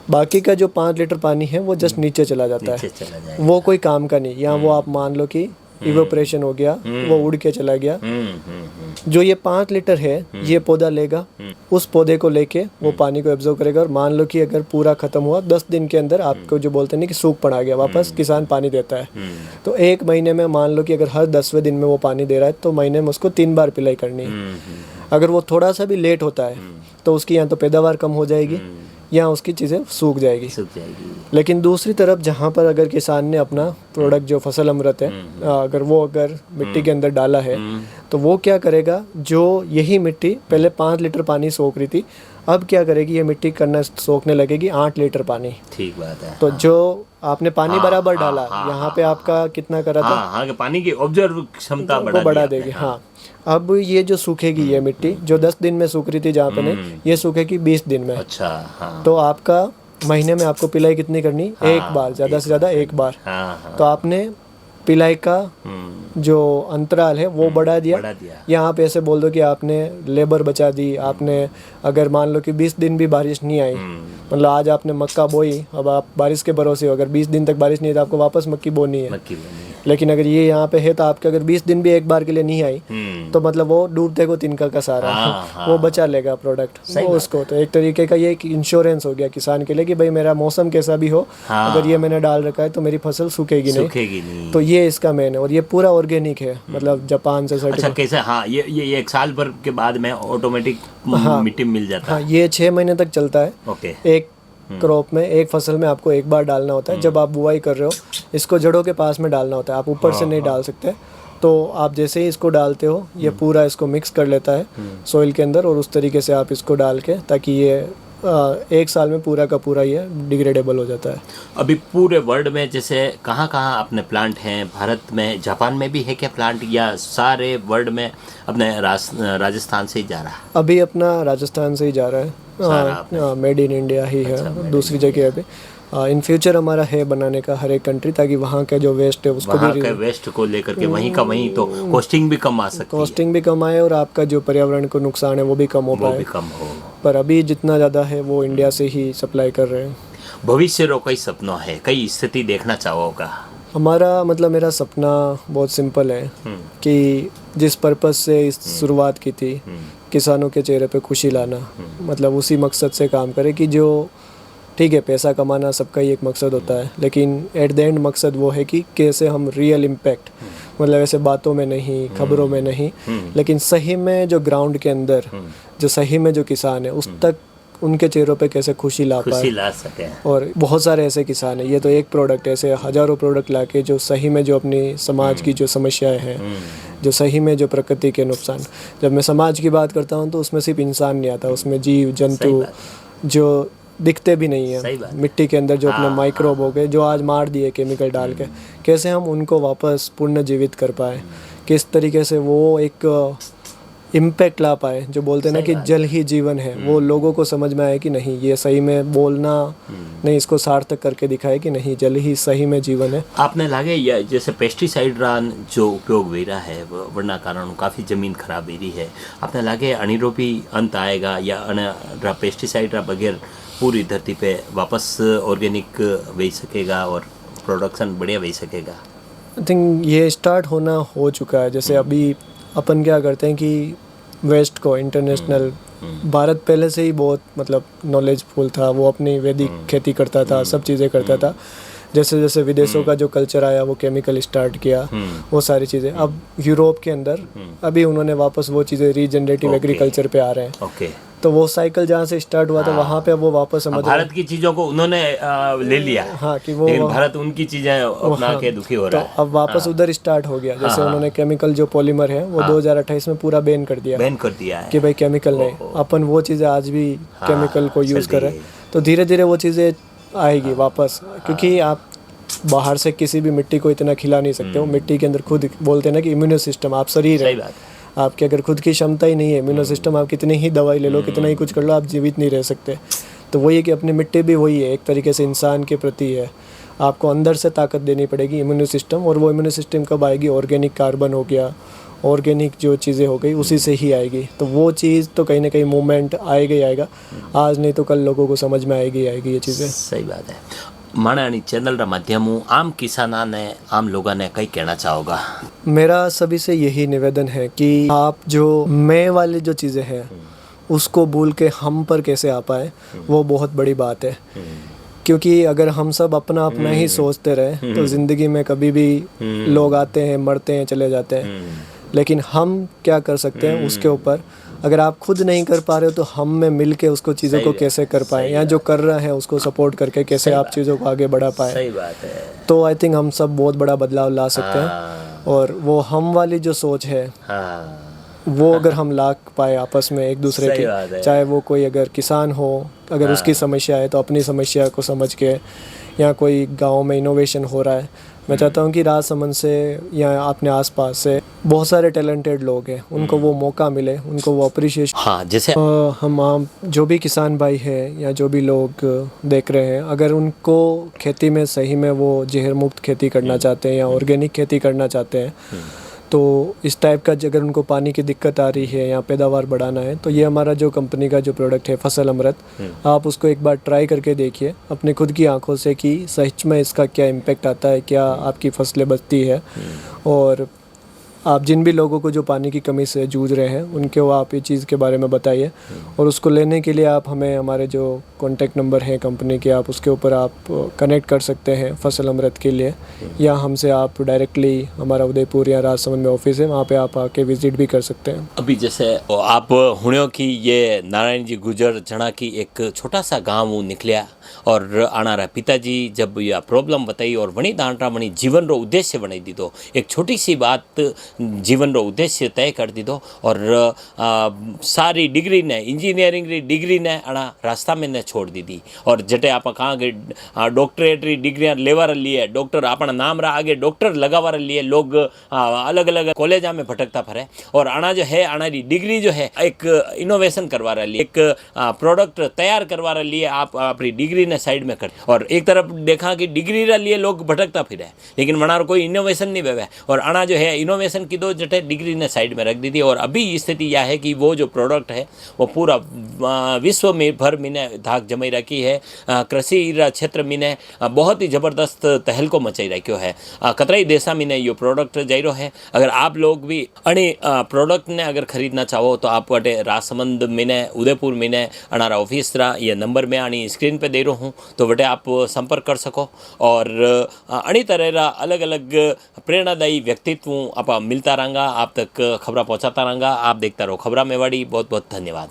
बाकी का जो 5 लीटर पानी है वो जस्ट नीचे चला जाता है, चला जाएगा। वो कोई काम का नहीं। या वो आप मान लो कि इवेपोरेशन हो गया, वो उड़ के चला गया। जो ये 5 लीटर है ये पौधा लेगा, उस पौधे को लेके वो पानी को एब्जॉर्ब करेगा, और मान लो कि अगर पूरा खत्म हुआ 10 दिन के अंदर, आपको जो बोलते हैं कि सूख पड़ा गया, वापस किसान पानी देता है। तो 1 महीने में मान लो कि अगर हर 10वें दिन में वो पानी दे रहा है, तो महीने में उसको 3 बार पिलाई करनी है। अगर वो थोड़ा सा भी लेट होता है तो उसकी या तो पैदावार कम हो जाएगी या उसकी चीज़ें सूख जाएगी। लेकिन दूसरी तरफ जहाँ पर अगर किसान ने अपना प्रोडक्ट जो फसल अमृत है, अगर मिट्टी के अंदर डाला है, तो वो क्या करेगा, जो यही मिट्टी पहले 5 लीटर पानी सोख रही थी, अब क्या करेगी, ये मिट्टी करना सोखने लगेगी 8 लीटर पानी। ठीक बात है। तो जो आपने पानी बराबर डाला, यहाँ पे आपका कितना करा था? हाँ, कि पानी की ऑब्जर्व क्षमता बढ़ा देगी। हाँ, अब ये जो सूखेगी ये मिट्टी, जो 10 दिन में सूख रही थी जहाँ पे नहीं, ये सूखेगी 20 दिन में। अच्छा, हाँ। तो आपका महीने में आपको पिलाई कितनी करनी? एक बार, ज़्यादा से ज़्यादा एक बार। तो आपने पिलाई का जो अंतराल है वो बढ़ा दिया। या आप ऐसे बोल दो कि आपने लेबर बचा दी। आपने अगर मान लो कि 20 दिन भी बारिश नहीं आई, मतलब आज आपने मक्का बोई, अब आप बारिश के भरोसे हो, अगर 20 दिन तक बारिश नहीं है तो आपको वापस मक्की बोनी है। लेकिन अगर ये यहाँ पे है तो आपके अगर 20 दिन भी एक बार के लिए नहीं आई, तो मतलब वो डूबते को तिनका का सारा वो बचा लेगा प्रोडक्ट वो उसको। तो एक तरीके का ये एक इंश्योरेंस हो गया किसान के लिए कि भाई मेरा मौसम कैसा भी हो, अगर ये मैंने डाल रखा है तो मेरी फसल सूखेगी नहीं। तो ये इसका मेन है, और ये पूरा ऑर्गेनिक है, मतलब जापान से सर्टिफाइड। अच्छा, कैसे? हाँ, ये 1 साल भर के बाद में ऑटोमेटिक मिट्टी मिल जाता है। हाँ, ये 6 महीने तक चलता है। ओके। एक क्रॉप में, एक फसल में आपको एक बार डालना होता है। जब आप बुआई कर रहे हो, इसको जड़ों के पास में डालना होता है, आप ऊपर से नहीं डाल सकते। तो आप जैसे ही इसको डालते हो, ये पूरा इसको मिक्स कर लेता है सॉइल के अंदर, और उस तरीके से आप इसको डाल के, ताकि ये 1 साल में पूरा का पूरा ये डिग्रेडेबल हो जाता है। अभी पूरे वर्ल्ड में जैसे कहाँ अपने प्लांट हैं? भारत में, जापान में भी है क्या प्लांट, या सारे वर्ल्ड में अपने राजस्थान से ही जा रहा है? अभी अपना राजस्थान से ही जा रहा है, मेड इन इंडिया ही है। दूसरी जगह अभी इन फ्यूचर हमारा है बनाने का हर एक कंट्री, ताकि वहाँ का जो वेस्ट है उसको वहाँ के वेस्ट को लेकर के वहीं का वहीं, तो कॉस्टिंग भी कम आ सकती है। कॉस्टिंग भी कम आए और आपका जो पर्यावरण को नुकसान है वो भी कम हो पाए। पर अभी जितना ज़्यादा है वो इंडिया से ही सप्लाई कर रहे हैं। भविष्य रो कई सपनों है, कई स्थिति देखना चाहोगा? हमारा मतलब मेरा सपना बहुत सिंपल है कि जिस पर्पज़ से इस शुरुआत की थी, किसानों के चेहरे पे खुशी लाना, मतलब उसी मकसद से काम करें कि जो ठीक है, पैसा कमाना सबका ही एक मकसद होता है, लेकिन एट द एंड मकसद वो है कि कैसे हम रियल इम्पैक्ट, मतलब ऐसे बातों में नहीं, खबरों में नहीं, लेकिन सही में जो ग्राउंड के अंदर, जो सही में जो किसान है, उस तक उनके चेहरों पे कैसे खुशी ला सके। और बहुत सारे ऐसे किसान हैं, ये तो एक प्रोडक्ट, ऐसे हज़ारों प्रोडक्ट लाके जो सही में जो अपनी समाज की जो समस्याएं हैं, जो सही में जो प्रकृति के नुकसान, जब मैं समाज की बात करता हूँ तो उसमें सिर्फ इंसान नहीं आता, उसमें जीव जंतु जो दिखते भी नहीं है मिट्टी के अंदर, जो अपने माइक्रोब हो गए, जो आज मार दिए केमिकल डाल के, कैसे हम उनको वापस पुनर्जीवित कर पाए, किस तरीके से वो एक इम्पैक्ट ला पाए। जो बोलते हैं ना कि जल ही जीवन है, वो लोगों को समझ में आए कि नहीं, ये सही में बोलना नहीं, इसको सार्थक करके दिखाए कि नहीं, जल ही सही में जीवन है। आपने लगे या जैसे पेस्टिसाइड रान जो उपयोग हो रहा है, वरना कारण काफ़ी ज़मीन खराब हो रही है, आपने लगे अनिरोपी अंत आएगा या पेस्टिसाइड रा बगैर पूरी धरती पे वापस ऑर्गेनिक बेच सकेगा और प्रोडक्शन बढ़िया बेच सकेगा? आई थिंक ये स्टार्ट होना हो चुका है। जैसे अभी अपन क्या करते हैं कि वेस्ट को इंटरनेशनल, भारत पहले से ही बहुत मतलब नॉलेजफुल था, वो अपनी वैदिक खेती करता था, सब चीज़ें करता था। जैसे जैसे विदेशों का जो कल्चर आया, वो केमिकल स्टार्ट किया, वो सारी चीज़ें। अब यूरोप के अंदर अभी उन्होंने वापस वो चीज़ें रीजनरेटिव एग्रीकल्चर पे आ रहे हैं। तो वो साइकिल जहाँ से स्टार्ट हुआ था वहाँ पे वो वापस समझ भारत की चीज़ों को उन्होंने ले लिया। हाँ, कि वो भारत उनकी चीज़ें अपना के दुखी हो रहा है। तो अब वापस उधर स्टार्ट हो गया। जैसे उन्होंने केमिकल जो पॉलीमर है वो 2028 में पूरा बैन कर दिया है कि भाई केमिकल नहीं। अपन वो चीज़ें आज भी केमिकल को यूज़ कर रहे हैं। तो धीरे धीरे वो चीज़ें आएगी वापस, क्योंकि आप बाहर से किसी भी मिट्टी को इतना खिला नहीं सकते हो। मिट्टी के अंदर खुद बोलते हैं ना कि इम्यूनो सिस्टम, आप शरीर है, आपके अगर खुद की क्षमता ही नहीं है, इम्यूनो सिस्टम, आप कितनी ही दवाई ले लो, कितना ही कुछ कर लो, आप जीवित नहीं रह सकते। तो वही है कि अपनी मिट्टी भी वही है, एक तरीके से इंसान के प्रति है। आपको अंदर से ताकत देनी पड़ेगी, इम्यून सिस्टम, और वो इम्यून सिस्टम कब आएगी? ऑर्गेनिक कार्बन हो गया, ऑर्गेनिक जो चीज़ें हो गई उसी से ही आएगी। तो वो चीज़ तो कहीं ना कहीं मूवमेंट आएगा ही आएगा, आज नहीं तो कल लोगों को समझ में आएगी ये चीज़ें। सही बात है। माणानी चैनल माध्यम आम किसाना ने आम लोगों ने कई कहना चाहोगा? मेरा सभी से यही निवेदन है कि आप जो मैं वाली जो चीज़ें हैं उसको भूल के हम पर कैसे आ पाए, वो बहुत बड़ी बात है। क्योंकि अगर हम सब अपना अपना ही सोचते रहे तो ज़िंदगी में कभी भी लोग आते हैं, मरते हैं, चले जाते हैं, लेकिन हम क्या कर सकते हैं उसके ऊपर, अगर आप खुद नहीं कर पा रहे हो तो हम में मिल के उसको चीज़ों को कैसे कर पाए, या जो कर रहे हैं उसको सपोर्ट करके कैसे आप चीज़ों को आगे बढ़ा पाए। सही बात है। तो आई थिंक हम सब बहुत बड़ा बदलाव ला सकते हैं। और वो हम वाली जो सोच है वो अगर हम ला पाए आपस में एक दूसरे सही बात की, है। चाहे वो कोई अगर किसान हो, अगर उसकी समस्या है तो अपनी समस्या को समझ के, या कोई गांव में इनोवेशन हो रहा है, मैं चाहता हूँ कि राजसमंद से या अपने आसपास से बहुत सारे टैलेंटेड लोग हैं, उनको वो मौका मिले, उनको वो अप्रिशिएशन। हाँ, जैसे हम आम जो भी किसान भाई हैं या जो भी लोग देख रहे हैं, अगर उनको खेती में सही में वो जहर मुक्त खेती करना चाहते हैं या ऑर्गेनिक खेती करना चाहते हैं, तो इस टाइप का अगर उनको पानी की दिक्कत आ रही है या पैदावार बढ़ाना है, तो ये हमारा जो कंपनी का जो प्रोडक्ट है फसल अमृत, आप उसको एक बार ट्राई करके देखिए अपने खुद की आंखों से कि सच में इसका क्या इम्पेक्ट आता है, क्या आपकी फसलें बचती है। और आप जिन भी लोगों को जो पानी की कमी से जूझ रहे हैं उनको आप ये चीज़ के बारे में बताइए, और उसको लेने के लिए आप हमें हमारे जो कॉन्टैक्ट नंबर हैं कंपनी के, आप उसके ऊपर आप कनेक्ट कर सकते हैं फसल अमृत के लिए, या हमसे आप डायरेक्टली हमारा उदयपुर या राजसमंद में ऑफिस है, वहाँ पे आप आके विजिट भी कर सकते हैं। अभी जैसे आप हुणियों की ये नारायण जी गुजर जना की एक छोटा सा गांव निकलिया, और आनारा पिताजी जब यह प्रॉब्लम बताई और वणी दांटा वणी जीवन रो उद्देश्य बनाई दीधो, एक छोटी सी बात जीवन रो उद्देश्य तय कर दीधो, और सारी डिग्री ने इंजीनियरिंग री डिग्री ने आना रास्ता में ने छोड़ दी थी। और जटे आप कहाँ के डॉक्टरेट री डिग्रियाँ लेवा लिए, डॉक्टर अपना नाम रहा आगे डॉक्टर लगावा लिए लोग अलग अलग कॉलेजा में भटकता फरे, और आना जो है आना री डिग्री जो है एक इनोवेशन करवा लिए, एक प्रोडक्ट तैयार करवा लिए आप अपनी डिग्री ने साइड में कर। और एक तरफ देखा कि डिग्री रा लिए लोग भटकता फिरे, लेकिन मनार कोई इनोवेशन नहीं वेवे, और आना जो है इनोवेशन की दो जटे डिग्री ने साइड में रख दी थी। और अभी स्थिति यह है कि वो जो प्रोडक्ट है वो पूरा विश्व में भर में धाक जमाई रखी है। कृषि क्षेत्र में बहुत ही ज़बरदस्त तहलको मचाई रखो है। कतराई देशा में यो प्रोडक्ट जाइरो है। अगर आप लोग भी अणे प्रोडक्ट ने अगर खरीदना चाहो तो आप वटे राजसमंद में उदयपुर में अनारा ऑफिस रा ये नंबर में आनी स्क्रीन पे दे रहा हूँ, तो वटे आप संपर्क कर सको। और अणी तरह रा अलग अलग प्रेरणादायी व्यक्तित्व आप मिलता रहेंगा, आप तक खबरा पहुँचाता रहेंगा। आप देखता रहो खबरा मेवाड़ी। बहुत बहुत धन्यवाद।